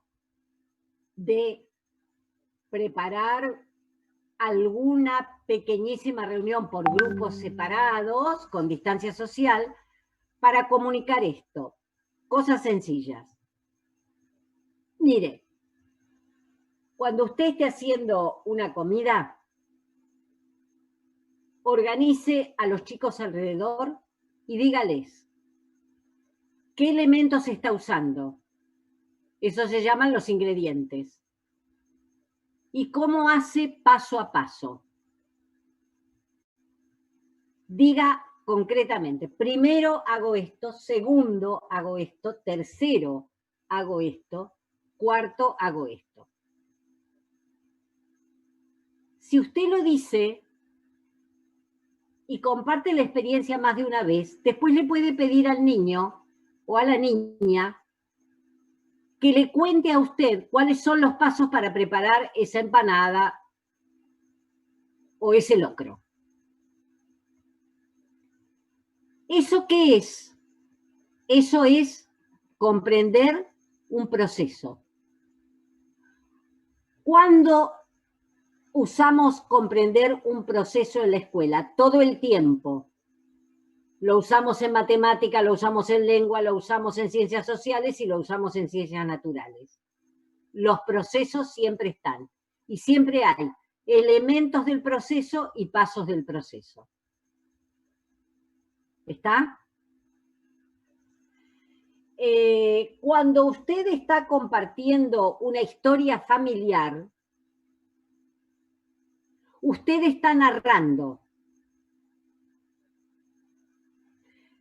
de preparar alguna pequeñísima reunión por grupos separados, con distancia social, para comunicar esto. Cosas sencillas. Mire, cuando usted esté haciendo una comida, organice a los chicos alrededor y dígales qué elementos está usando. Eso se llaman los ingredientes. Y cómo hace paso a paso. Diga concretamente, primero hago esto, segundo hago esto, tercero hago esto, cuarto hago esto. Si usted lo dice y comparte la experiencia más de una vez, después le puede pedir al niño o a la niña que le cuente a usted cuáles son los pasos para preparar esa empanada o ese locro. ¿Eso qué es? Eso es comprender un proceso. ¿Cuándo usamos comprender un proceso en la escuela? Todo el tiempo. Lo usamos en matemática, lo usamos en lengua, lo usamos en ciencias sociales y lo usamos en ciencias naturales. Los procesos siempre están y siempre hay elementos del proceso y pasos del proceso. ¿Está? Cuando usted está compartiendo una historia familiar, usted está narrando.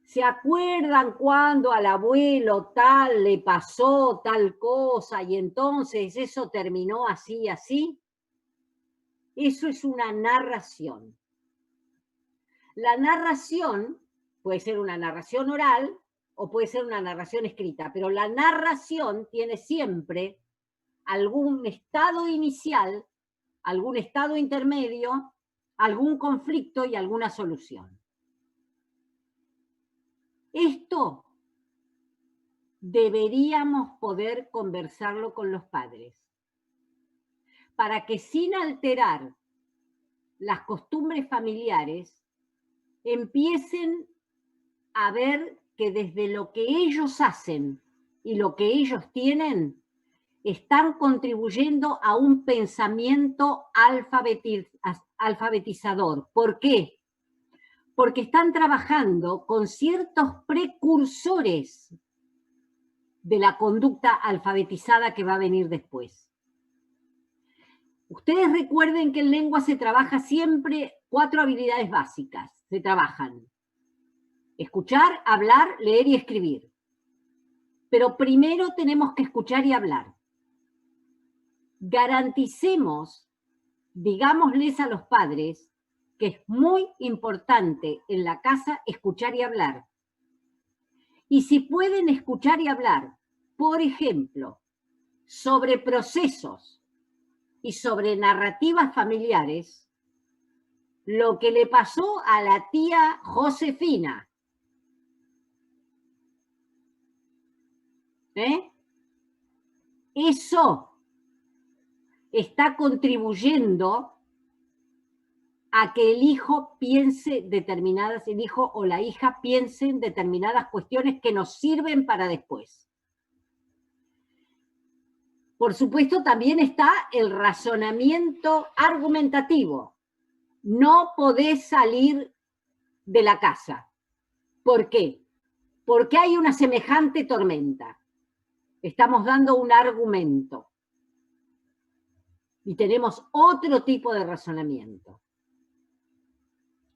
¿Se acuerdan cuando al abuelo tal le pasó tal cosa y entonces eso terminó así y así? Eso es una narración. La narración puede ser una narración oral o puede ser una narración escrita, pero la narración tiene siempre algún estado inicial, algún estado intermedio, algún conflicto y alguna solución. Esto deberíamos poder conversarlo con los padres para que sin alterar las costumbres familiares empiecen a ver que desde lo que ellos hacen y lo que ellos tienen están contribuyendo a un pensamiento alfabetizador. ¿Por qué? Porque están trabajando con ciertos precursores de la conducta alfabetizada que va a venir después. Ustedes recuerden que en lengua se trabaja siempre 4 habilidades básicas. Se trabajan: escuchar, hablar, leer y escribir. Pero primero tenemos que escuchar y hablar. Garanticemos, digámosles a los padres, que es muy importante en la casa escuchar y hablar. Y si pueden escuchar y hablar, por ejemplo, sobre procesos y sobre narrativas familiares, lo que le pasó a la tía Josefina, eso está contribuyendo a que el hijo piense determinadas, el hijo o la hija piensen determinadas cuestiones que nos sirven para después. Por supuesto, también está el razonamiento argumentativo. No podés salir de la casa. ¿Por qué? Porque hay una semejante tormenta. Estamos dando un argumento. Y tenemos otro tipo de razonamiento.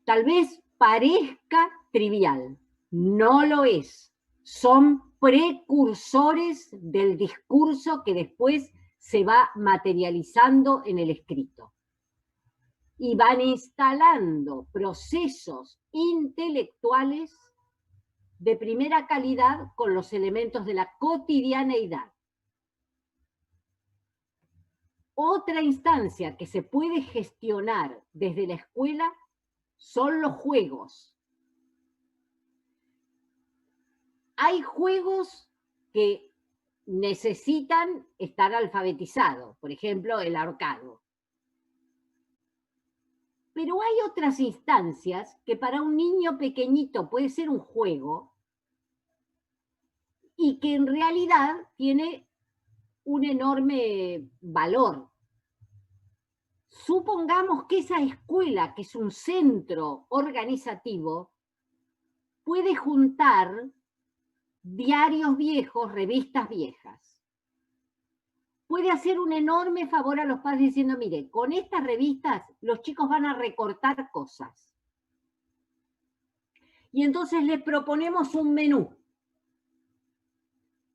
Tal vez parezca trivial, no lo es. Son precursores del discurso que después se va materializando en el escrito. Y van instalando procesos intelectuales de primera calidad con los elementos de la cotidianeidad. Otra instancia que se puede gestionar desde la escuela son los juegos. Hay juegos que necesitan estar alfabetizados, por ejemplo, el ahorcado. Pero hay otras instancias que para un niño pequeñito puede ser un juego y que en realidad tiene un enorme valor. Supongamos que esa escuela, que es un centro organizativo, puede juntar diarios viejos, revistas viejas. Puede hacer un enorme favor a los padres diciendo, mire, con estas revistas los chicos van a recortar cosas. Y entonces les proponemos un menú.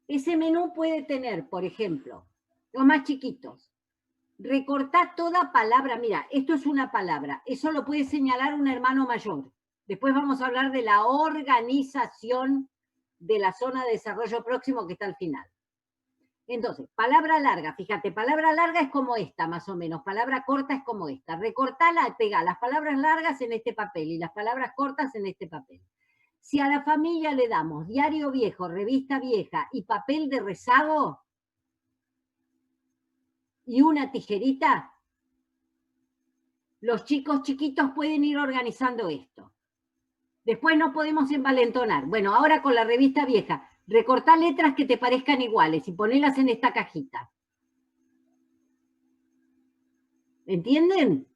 Ese menú puede tener, por ejemplo, los más chiquitos, recortar toda palabra. Mira, esto es una palabra, eso lo puede señalar un hermano mayor. Después vamos a hablar de la organización de la zona de desarrollo próximo que está al final. Entonces, palabra larga, fíjate, palabra larga es como esta, más o menos, palabra corta es como esta. Recortala, pega las palabras largas en este papel y las palabras cortas en este papel. Si a la familia le damos diario viejo, revista vieja y papel de rezago y una tijerita, los chicos chiquitos pueden ir organizando esto. Después no podemos envalentonar. Bueno, ahora con la revista vieja, recortá letras que te parezcan iguales y ponelas en esta cajita. ¿Entienden?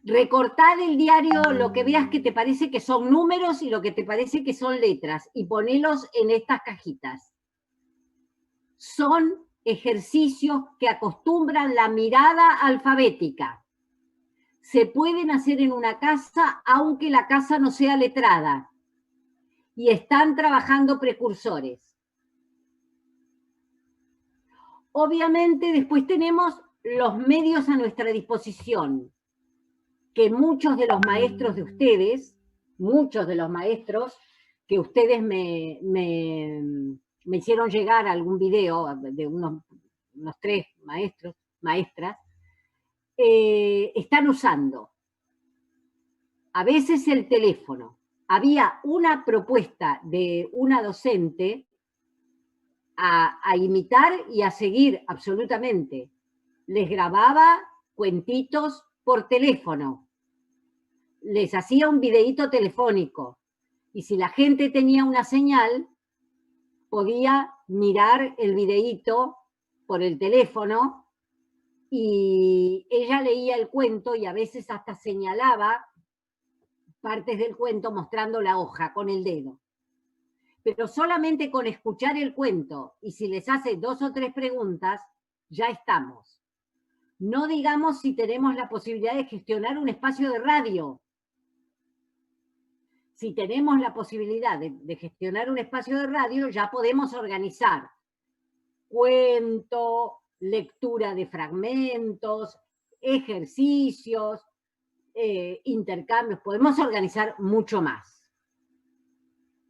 Recortá del diario lo que veas que te parece que son números y lo que te parece que son letras y ponelos en estas cajitas. Son ejercicios que acostumbran la mirada alfabética. Se pueden hacer en una casa aunque la casa no sea letrada. Y están trabajando precursores. Obviamente después tenemos los medios a nuestra disposición, que muchos de los maestros de ustedes, muchos de los maestros que ustedes me hicieron llegar algún video de unos 3 maestros, maestras, están usando. A veces el teléfono. Había una propuesta de una docente a imitar y a seguir absolutamente. Les grababa cuentitos por teléfono. Les hacía un videíto telefónico. Y si la gente tenía una señal, podía mirar el videíto por el teléfono y ella leía el cuento y a veces hasta señalaba partes del cuento mostrando la hoja con el dedo. Pero solamente con escuchar el cuento y si les hace 2 o 3 preguntas, ya estamos. No digamos si tenemos la posibilidad de gestionar un espacio de radio. Si tenemos la posibilidad de gestionar un espacio de radio, ya podemos organizar cuento, lectura de fragmentos, ejercicios, intercambios, podemos organizar mucho más.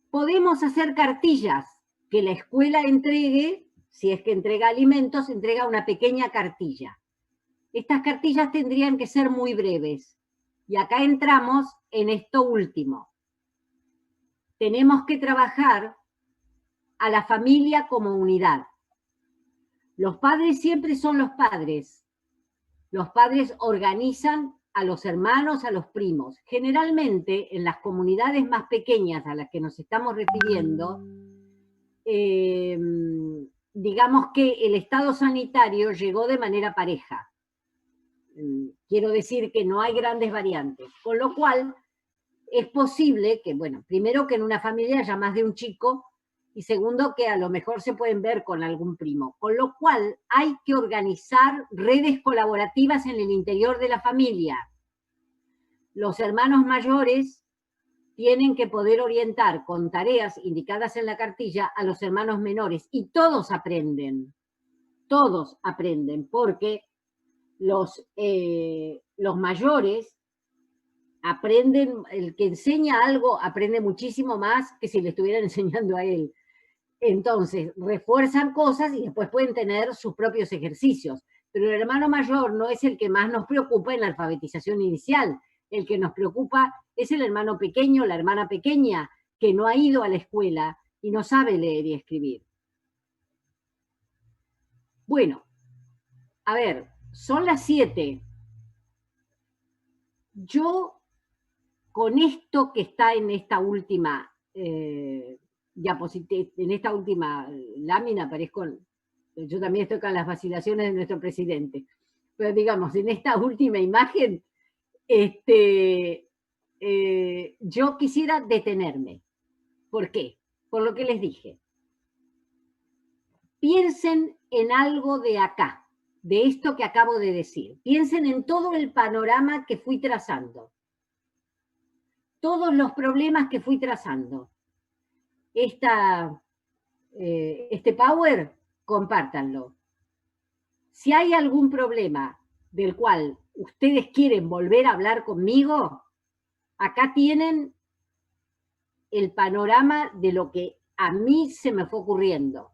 Podemos hacer cartillas que la escuela entregue, si es que entrega alimentos, entrega una pequeña cartilla. Estas cartillas tendrían que ser muy breves. Y acá entramos en esto último. Tenemos que trabajar a la familia como unidad. Los padres siempre son los padres. Los padres organizan a los hermanos, a los primos. Generalmente, en las comunidades más pequeñas a las que nos estamos refiriendo, digamos que el estado sanitario llegó de manera pareja. Quiero decir que no hay grandes variantes. Con lo cual, es posible que, bueno, primero que en una familia haya más de un chico, y segundo que a lo mejor se pueden ver con algún primo. Con lo cual hay que organizar redes colaborativas en el interior de la familia. Los hermanos mayores tienen que poder orientar con tareas indicadas en la cartilla a los hermanos menores. Y todos aprenden, porque los mayores aprenden, el que enseña algo aprende muchísimo más que si le estuvieran enseñando a él. Entonces, refuerzan cosas y después pueden tener sus propios ejercicios. pero el hermano mayor no es el que más nos preocupa en la alfabetización inicial. El que nos preocupa es el hermano pequeño, la hermana pequeña, que no ha ido a la escuela y no sabe leer y escribir. Bueno, a ver, son las 7. Yo, con esto que está en esta última diapositiva, en esta última lámina, yo también estoy con las vacilaciones de nuestro presidente, pero digamos, en esta última imagen, yo quisiera detenerme. ¿Por qué? Por lo que les dije. Piensen en algo de acá, de esto que acabo de decir. Piensen en todo el panorama que fui trazando. Todos los problemas que fui trazando. Este power, compártanlo. Si hay algún problema del cual ustedes quieren volver a hablar conmigo, acá tienen el panorama de lo que a mí se me fue ocurriendo.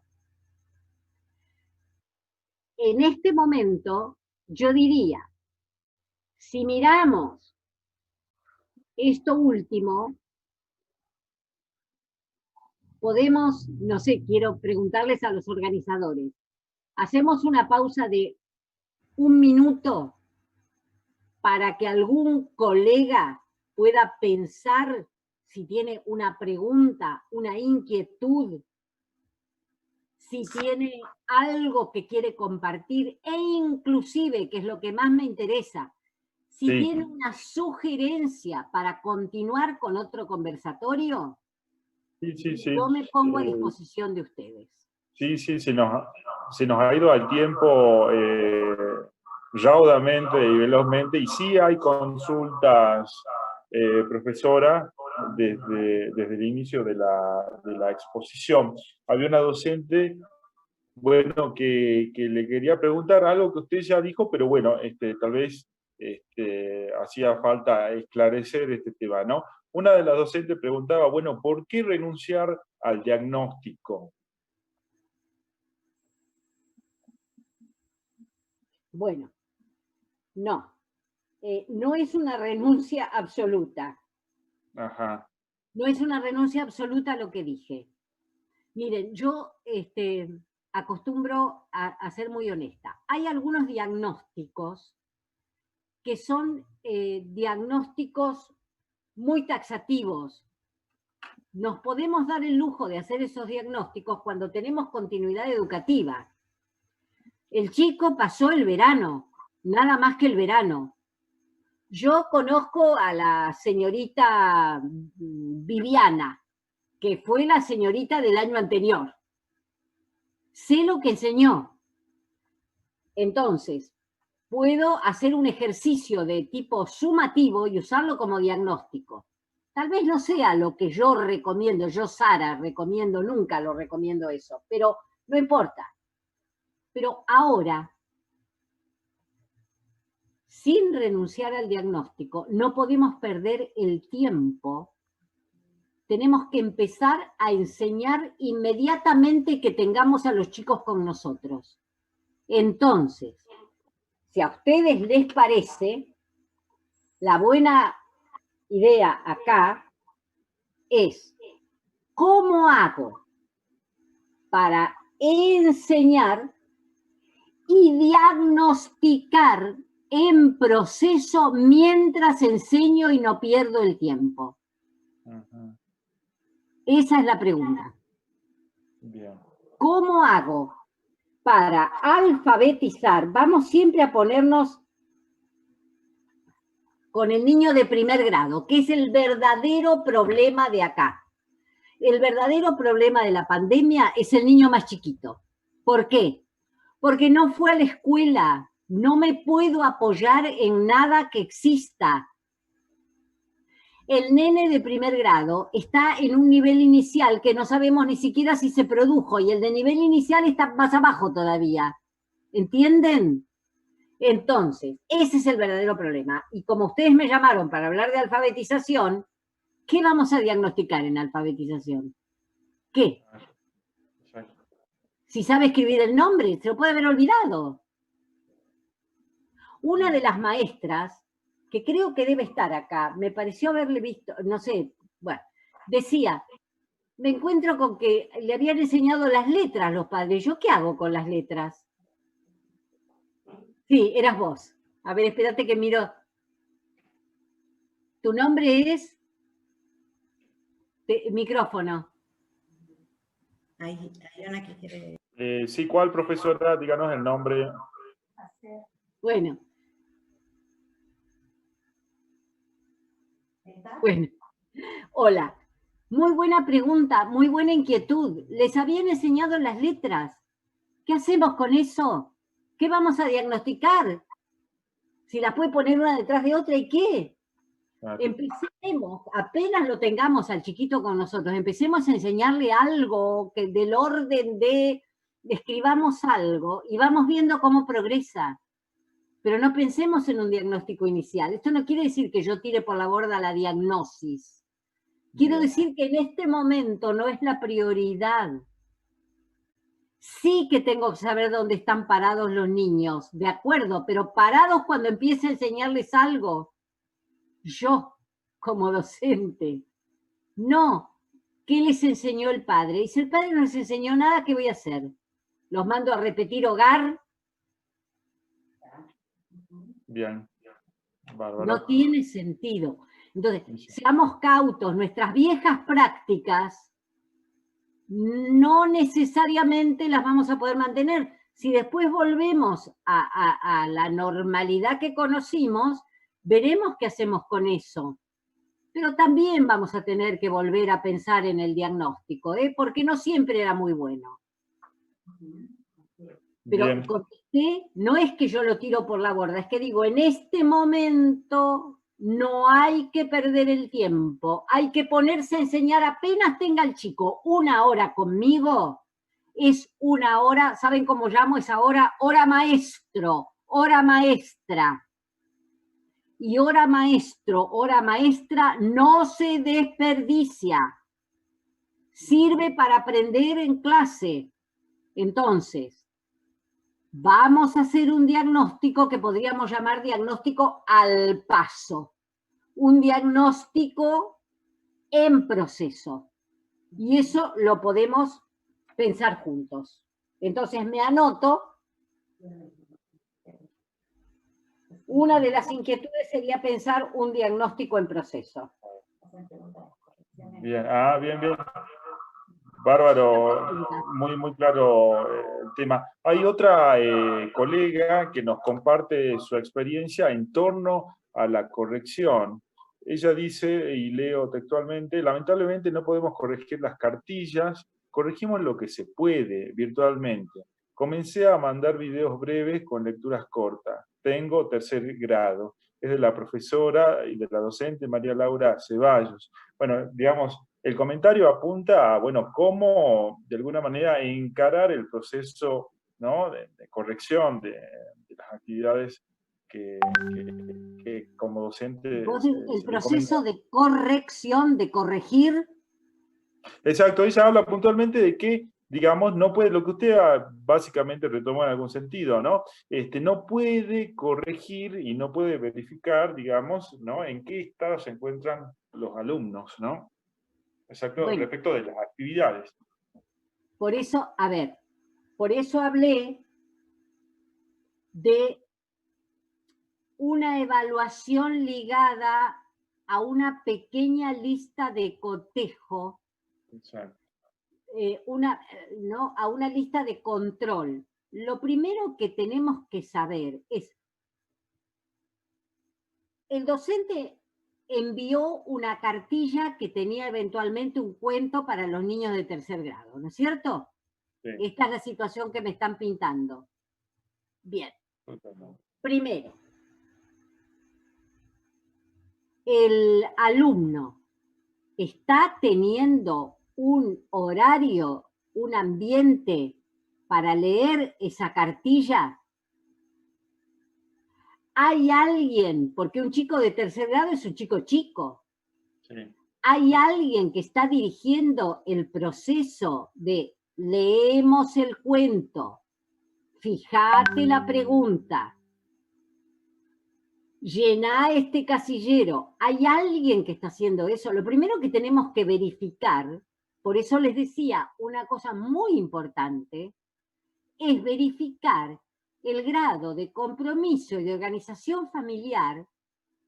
En este momento, yo diría, si miramos esto último, podemos, no sé, quiero preguntarles a los organizadores, hacemos una pausa de 1 minuto para que algún colega pueda pensar si tiene una pregunta, una inquietud, si tiene algo que quiere compartir e inclusive, que es lo que más me interesa, si tiene una sugerencia para continuar con otro conversation, yo me pongo a disposición de ustedes. Sí, se nos ha ido al tiempo raudamente y velozmente, y sí hay consultas, profesora, desde el inicio de la exposición. Había una docente, bueno, que le quería preguntar algo que usted ya dijo, pero bueno, tal vez hacía falta esclarecer este tema, ¿no? Una de las docentes preguntaba, bueno, ¿por qué renunciar al diagnóstico? Bueno, no. No es una renuncia absoluta. Ajá. No es una renuncia absoluta a lo que dije. Miren, yo acostumbro a ser muy honesta. Hay algunos diagnósticos que son diagnósticos muy taxativos. Nos podemos dar el lujo de hacer esos diagnósticos cuando tenemos continuidad educativa. El chico pasó el verano, nada más que el verano. Yo conozco a la señorita Viviana, que fue la señorita del año anterior. Sé lo que enseñó. Entonces, puedo hacer un ejercicio de tipo sumativo y usarlo como diagnóstico. Tal vez no sea lo que yo recomiendo, yo, Sara, recomiendo, nunca lo recomiendo eso, pero no importa. Pero ahora, sin renunciar al diagnóstico, no podemos perder el tiempo. Tenemos que empezar a enseñar inmediatamente que tengamos a los chicos con nosotros. Entonces, si a ustedes les parece, la buena idea acá es, ¿cómo hago para enseñar y diagnosticar en proceso mientras enseño y no pierdo el tiempo? Uh-huh. Esa es la pregunta. Bien. ¿Cómo hago para alfabetizar? Vamos siempre a ponernos con el niño de primer grado, que es el verdadero problema de acá. El verdadero problema de la pandemia es el niño más chiquito. ¿Por qué? Porque no fue a la escuela, no me puedo apoyar en nada que exista. El nene de primer grado está en un nivel inicial que no sabemos ni siquiera si se produjo, y el de nivel inicial está más abajo todavía. ¿Entienden? Entonces, ese es el verdadero problema. Y como ustedes me llamaron para hablar de alfabetización, ¿qué vamos a diagnosticar en alfabetización? ¿Qué? Si sabe escribir el nombre, se lo puede haber olvidado. Una de las maestras, que creo que debe estar acá, me pareció haberle visto, no sé, bueno, decía, me encuentro con que le habían enseñado las letras los padres. ¿Yo qué hago con las letras? Sí, eras vos. A ver, espérate que miro. ¿Tu nombre es? Micrófono. Hay una que quiere... Sí, ¿cuál, profesora? Díganos el nombre. Bueno. Bueno. Hola. Muy buena pregunta, muy buena inquietud. ¿Les habían enseñado las letras? ¿Qué hacemos con eso? ¿Qué vamos a diagnosticar? Si las puede poner una detrás de otra, ¿y qué? Claro. Empecemos, apenas lo tengamos al chiquito con nosotros, empecemos a enseñarle algo que del orden de escribamos algo y vamos viendo cómo progresa. Pero no pensemos en un diagnóstico inicial. Esto no quiere decir que yo tire por la borda la diagnosis. Quiero decir que en este momento no es la prioridad. Sí que tengo que saber dónde están parados los niños, de acuerdo, pero parados cuando empiece a enseñarles algo. Yo, como docente, no. ¿Qué les enseñó el padre? Y si el padre no les enseñó nada, ¿qué voy a hacer? ¿Los mando a repetir hogar? Bien. Bárbaro. No tiene sentido. Entonces, seamos cautos. Nuestras viejas prácticas no necesariamente las vamos a poder mantener. Si después volvemos a la normalidad que conocimos, veremos qué hacemos con eso. Pero también vamos a tener que volver a pensar en el diagnóstico, porque no siempre era muy bueno. Pero Bien. contesté, no es que yo lo tiro por la borda, es que digo, en este momento no hay que perder el tiempo, hay que ponerse a enseñar apenas tenga el chico 1 hora conmigo, es 1 hora, ¿saben cómo llamo esa hora? Hora maestro, hora maestra. Y hora maestro, hora maestra no se desperdicia. Sirve para aprender en clase. Entonces, vamos a hacer un diagnóstico que podríamos llamar diagnóstico al paso. Un diagnóstico en proceso. Y eso lo podemos pensar juntos. Entonces me anoto. Una de las inquietudes sería pensar un diagnóstico en proceso. Bien, bien, bien. Bárbaro, muy claro el tema. Hay otra colega que nos comparte su experiencia en torno a la corrección. Ella dice, y leo textualmente, lamentablemente no podemos corregir las cartillas, corregimos lo que se puede virtualmente. Comencé a mandar videos breves con lecturas cortas. Tengo 3er grado. Es de la profesora y de la docente María Laura Ceballos. Bueno, digamos, el comentario apunta a, bueno, cómo de alguna manera encarar el proceso, ¿no?, de corrección de las actividades que como docente... El proceso de corrección, de corregir. Exacto, ella habla puntualmente de que, digamos, no puede, lo que usted básicamente retomó en algún sentido, ¿no? No puede corregir y no puede verificar, digamos, ¿no?, en qué estado se encuentran los alumnos, ¿no? Exacto, bueno, respecto de las actividades. Por eso, a ver, por eso hablé de una evaluación ligada a una pequeña lista de cotejo, ¿no?, a una lista de control. Lo primero que tenemos que saber es, el docente envió una cartilla que tenía eventualmente un cuento para los niños de 3er grado, ¿no es cierto? Sí. Esta es la situación que me están pintando. Bien. Primero, el alumno está teniendo un horario, un ambiente para leer esa cartilla. ¿Hay alguien, porque un chico de 3er grado es un chico chico, sí, hay alguien que está dirigiendo el proceso de leemos el cuento, fíjate la pregunta, llená este casillero. ¿Hay alguien que está haciendo eso? Lo primero que tenemos que verificar, por eso les decía, una cosa muy importante, es verificar el grado de compromiso y de organización familiar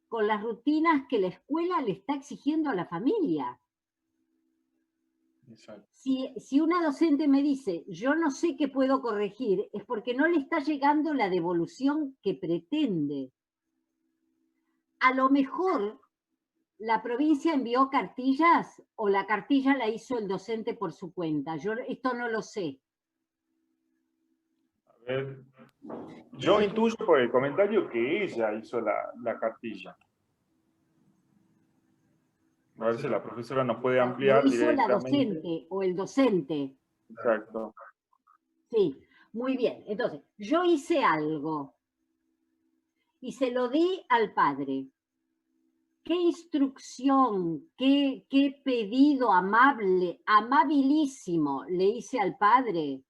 con las rutinas que la escuela le está exigiendo a la familia. Si una docente me dice, yo no sé qué puedo corregir, es porque no le está llegando la devolución que pretende. A lo mejor la provincia envió cartillas o la cartilla la hizo el docente por su cuenta. Yo esto no lo sé. A ver, yo intuyo por el comentario que ella hizo la cartilla. A ver si la profesora nos puede ampliar Lo hizo la directamente. docente o el docente. Exacto. Sí, muy bien. Entonces, yo hice algo y se lo di al padre. ¿Qué instrucción, qué pedido amable, amabilísimo le hice al padre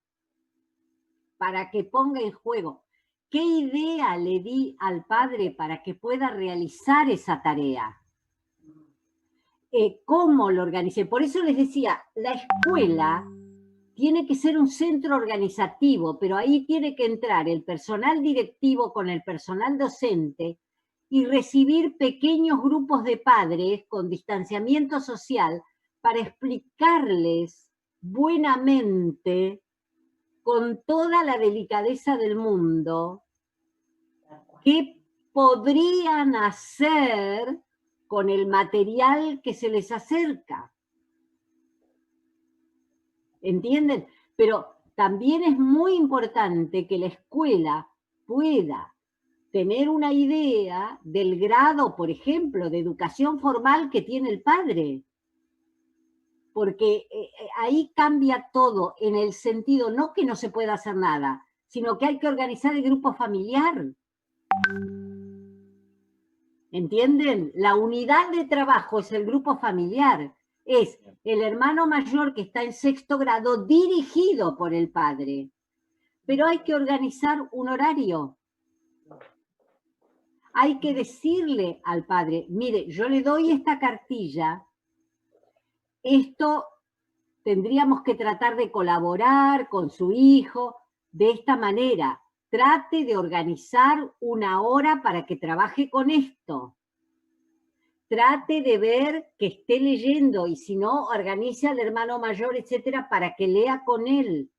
para que ponga en juego? ¿Qué idea le di al padre para que pueda realizar esa tarea? ¿Cómo lo organicé? Por eso les decía, la escuela tiene que ser un centro organizativo, pero ahí tiene que entrar el personal directivo con el personal docente y recibir pequeños grupos de padres con distanciamiento social para explicarles buenamente, con toda la delicadeza del mundo, qué podrían hacer con el material que se les acerca. ¿Entienden? Pero también es muy importante que la escuela pueda tener una idea del grado, por ejemplo, de educación formal que tiene el padre. Porque ahí cambia todo en el sentido, no que no se pueda hacer nada, sino que hay que organizar el grupo familiar. ¿Entienden? La unidad de trabajo es el grupo familiar. Es el hermano mayor que está en 6º grado dirigido por el padre. Pero hay que organizar un horario. Hay que decirle al padre, mire, yo le doy esta cartilla, esto tendríamos que tratar de colaborar con su hijo de esta manera. Trate de organizar una hora para que trabaje con esto. Trate de ver que esté leyendo y si no, organice al hermano mayor, etcétera, para que lea con él.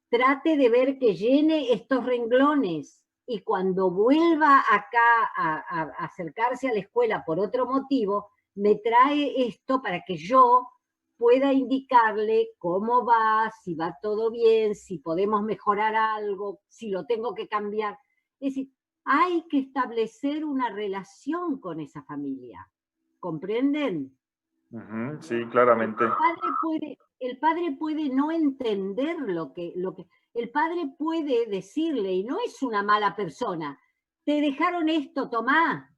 Trate de ver que llene estos renglones y cuando vuelva acá a acercarse a la escuela por otro motivo, me trae esto para que yo pueda indicarle cómo va, si va todo bien, si podemos mejorar algo, si lo tengo que cambiar. Es decir, hay que establecer una relación con esa familia. ¿Comprenden? Sí, claramente. El padre puede no entender lo que... El padre puede decirle, y no es una mala persona, te dejaron esto, tomá.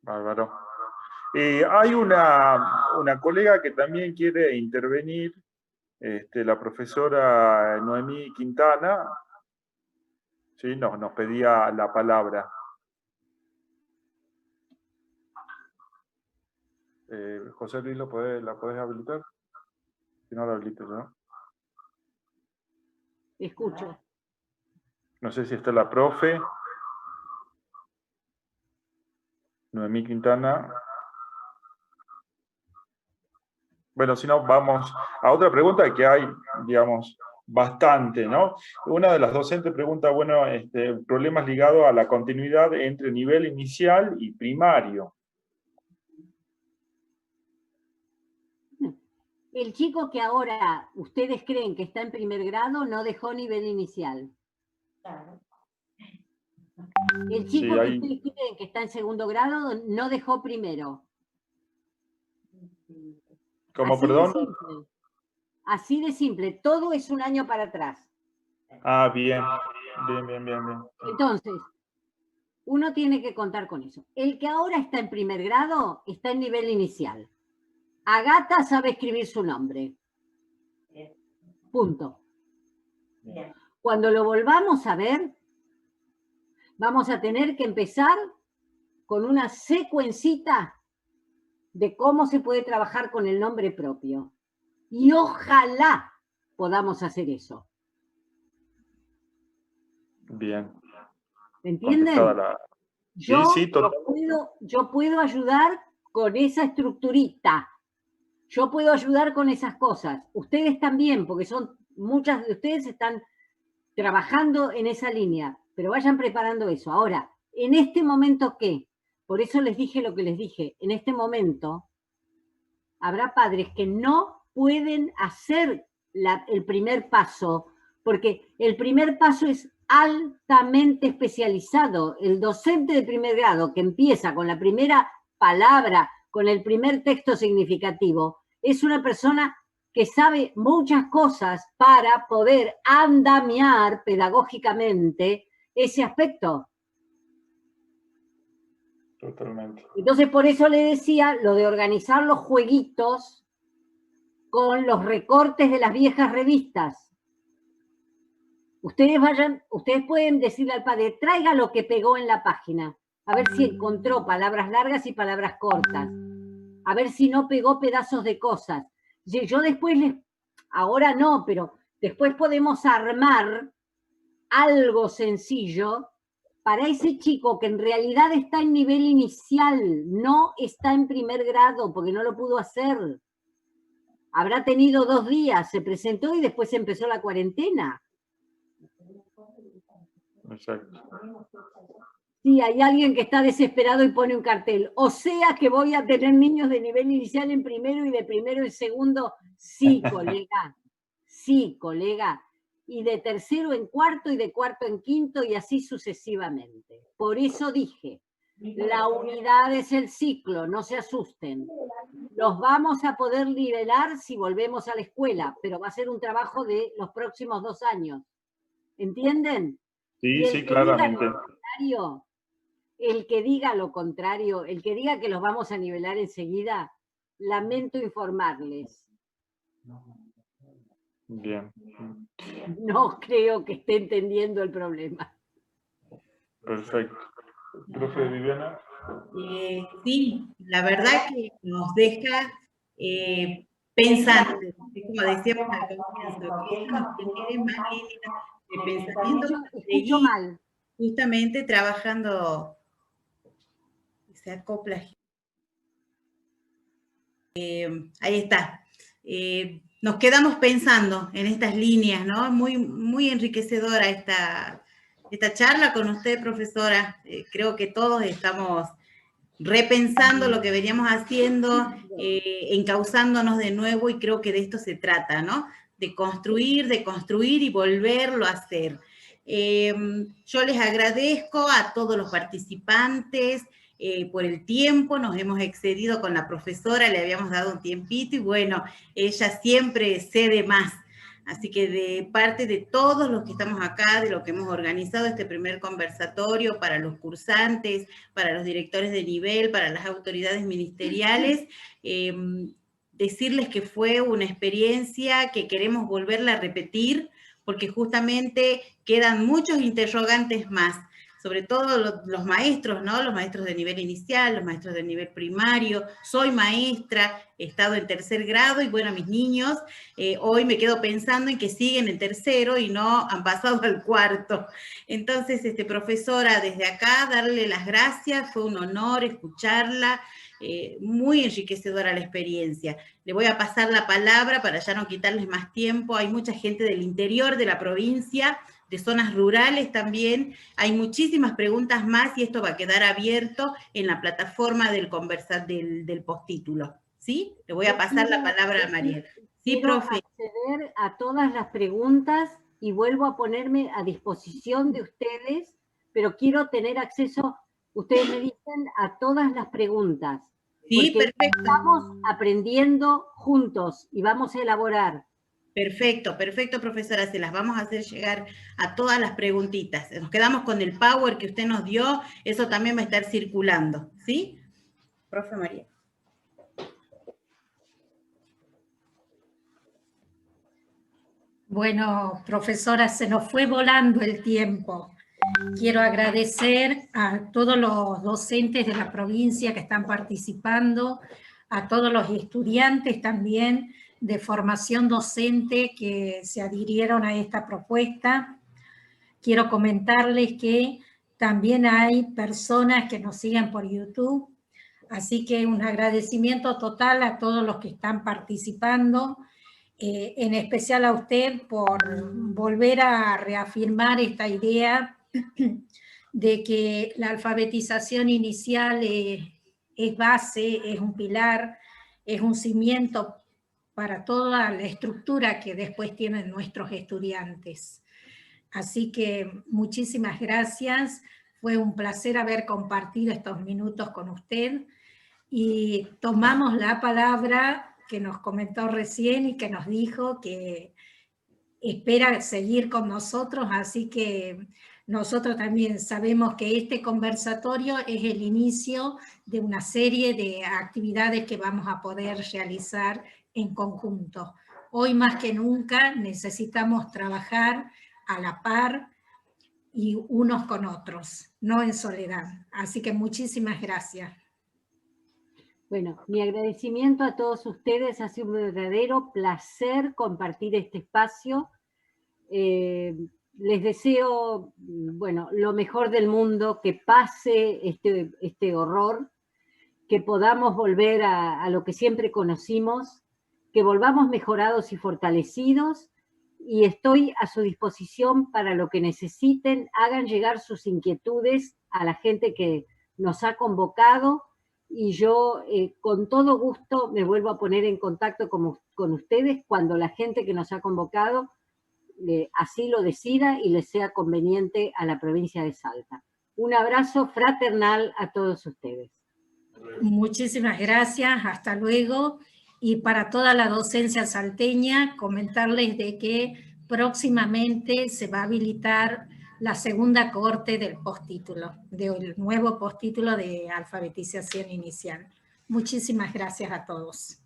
Bárbaro. Hay una colega que también quiere intervenir, la profesora Noemí Quintana, ¿sí? Nos pedía la palabra. José Luis, ¿la podés habilitar? Si no la habilito, ¿no? Escucho. No sé si está la profe. Noemí Quintana. Bueno, si no, vamos a otra pregunta que hay, digamos, bastante, ¿no? Una de las docentes pregunta, bueno, problemas ligados a la continuidad entre nivel inicial y primario. El chico que ahora ustedes creen que está en 1er grado no dejó nivel inicial. El chico que ustedes creen que está en 2º grado no dejó primero. ¿Cómo, perdón? Así de simple, todo es un año para atrás. Ah, bien. Bien. Entonces, uno tiene que contar con eso. El que ahora está en 1er grado está en nivel inicial. Agata sabe escribir su nombre. Punto. Cuando lo volvamos a ver, Vamos a tener que empezar con una secuencita de cómo se puede trabajar con el nombre propio. Y ojalá podamos hacer eso. Bien. ¿Entienden? Sí, sí, yo puedo ayudar con esa estructurita. Yo puedo ayudar con esas cosas. Ustedes también, porque muchas de ustedes están trabajando en esa línea, pero vayan preparando eso. Ahora, en este momento, ¿qué? Por eso les dije lo que les dije. En este momento, habrá padres que no pueden hacer el primer paso, porque el primer paso es altamente especializado. El docente de primer grado que empieza con la primera palabra, con el primer texto significativo, es una persona que sabe muchas cosas para poder andamiar pedagógicamente ese aspecto. Totalmente. Entonces, por eso le decía lo de organizar los jueguitos con los recortes de las viejas revistas. Ustedes pueden decirle al padre, traiga lo que pegó en la página, a ver si encontró palabras largas y palabras cortas, a ver si no pegó pedazos de cosas. Yo después ahora no, pero después podemos armar algo sencillo para ese chico que en realidad está en nivel inicial, no está en primer grado porque no lo pudo hacer. Habrá tenido 2 días, se presentó y después empezó la cuarentena. Exacto. Sí, hay alguien que está desesperado y pone un cartel. O sea que voy a tener niños de nivel inicial en primero y de primero en segundo. Sí, colega. Sí, colega. Y de tercero en cuarto y de cuarto en quinto y así sucesivamente. Por eso dije, la unidad es el ciclo, no se asusten. Los vamos a poder nivelar si volvemos a la escuela, pero va a ser un trabajo de los próximos 2 años. ¿Entienden? Sí, sí, claramente. El que diga lo contrario, el que diga que los vamos a nivelar enseguida, lamento informarles. Bien. No creo que esté entendiendo el problema. Perfecto. Profe Viviana. Sí, la verdad que nos deja pensantes, como decíamos al comienzo, que eso nos genere más líneas de pensamiento para seguir mal. Justamente trabajando, se acopla. Ahí está. Nos quedamos pensando en estas líneas, ¿no? Muy, muy enriquecedora esta charla con usted, profesora. Creo que todos estamos repensando lo que veníamos haciendo, encauzándonos de nuevo, y creo que de esto se trata, ¿no? De construir y volverlo a hacer. Yo les agradezco a todos los participantes por el tiempo, nos hemos excedido con la profesora, le habíamos dado un tiempito y bueno, ella siempre cede más. Así que de parte de todos los que estamos acá, de lo que hemos organizado este primer conversatorio para los cursantes, para los directores de nivel, para las autoridades ministeriales, decirles que fue una experiencia que queremos volverla a repetir, porque justamente quedan muchos interrogantes más, sobre todo los maestros, ¿no? Los maestros de nivel inicial, los maestros de nivel primario. Soy maestra, he estado en tercer grado y bueno, mis niños, hoy me quedo pensando en que siguen en tercero y no han pasado al cuarto. Entonces, profesora, desde acá, darle las gracias, fue un honor escucharla, muy enriquecedora la experiencia. Le voy a pasar la palabra para ya no quitarles más tiempo. Hay mucha gente del interior de la provincia, de zonas rurales también. Hay muchísimas preguntas más y esto va a quedar abierto en la plataforma del postítulo. ¿Sí? Le voy a pasar la palabra a Mariel. Sí, profe. Acceder a todas las preguntas y vuelvo a ponerme a disposición de ustedes, pero quiero tener acceso, ustedes me dicen, a todas las preguntas. Sí, perfecto. Estamos aprendiendo juntos y vamos a elaborar. Perfecto, perfecto, profesora, se las vamos a hacer llegar a todas las preguntitas. Nos quedamos con el power que usted nos dio, eso también va a estar circulando, ¿sí? Profe María. Bueno, profesora, se nos fue volando el tiempo. Quiero agradecer a todos los docentes de la provincia que están participando, a todos los estudiantes también de formación docente que se adhirieron a esta propuesta. Quiero comentarles que también hay personas que nos siguen por YouTube, así que un agradecimiento total a todos los que están participando, en especial a usted por volver a reafirmar esta idea de que la alfabetización inicial es base, es un pilar, es un cimiento para toda la estructura que después tienen nuestros estudiantes. Así que muchísimas gracias, fue un placer haber compartido estos minutos con usted y tomamos la palabra que nos comentó recién y que nos dijo que espera seguir con nosotros, así que nosotros también sabemos que este conversatorio es el inicio de una serie de actividades que vamos a poder realizar en conjunto. Hoy más que nunca necesitamos trabajar a la par y unos con otros, no en soledad. Así que muchísimas gracias. Bueno, mi agradecimiento a todos ustedes, ha sido un verdadero placer compartir este espacio. Les deseo, bueno, lo mejor del mundo, que pase este horror, que podamos volver a lo que siempre conocimos, que volvamos mejorados y fortalecidos, y estoy a su disposición para lo que necesiten. Hagan llegar sus inquietudes a la gente que nos ha convocado, y yo con todo gusto me vuelvo a poner en contacto con ustedes cuando la gente que nos ha convocado así lo decida y les sea conveniente a la provincia de Salta. Un abrazo fraternal a todos ustedes. Muchísimas gracias, hasta luego. Y para toda la docencia salteña, comentarles de que próximamente se va a habilitar la segunda cohorte del postítulo, del nuevo postítulo de alfabetización inicial. Muchísimas gracias a todos.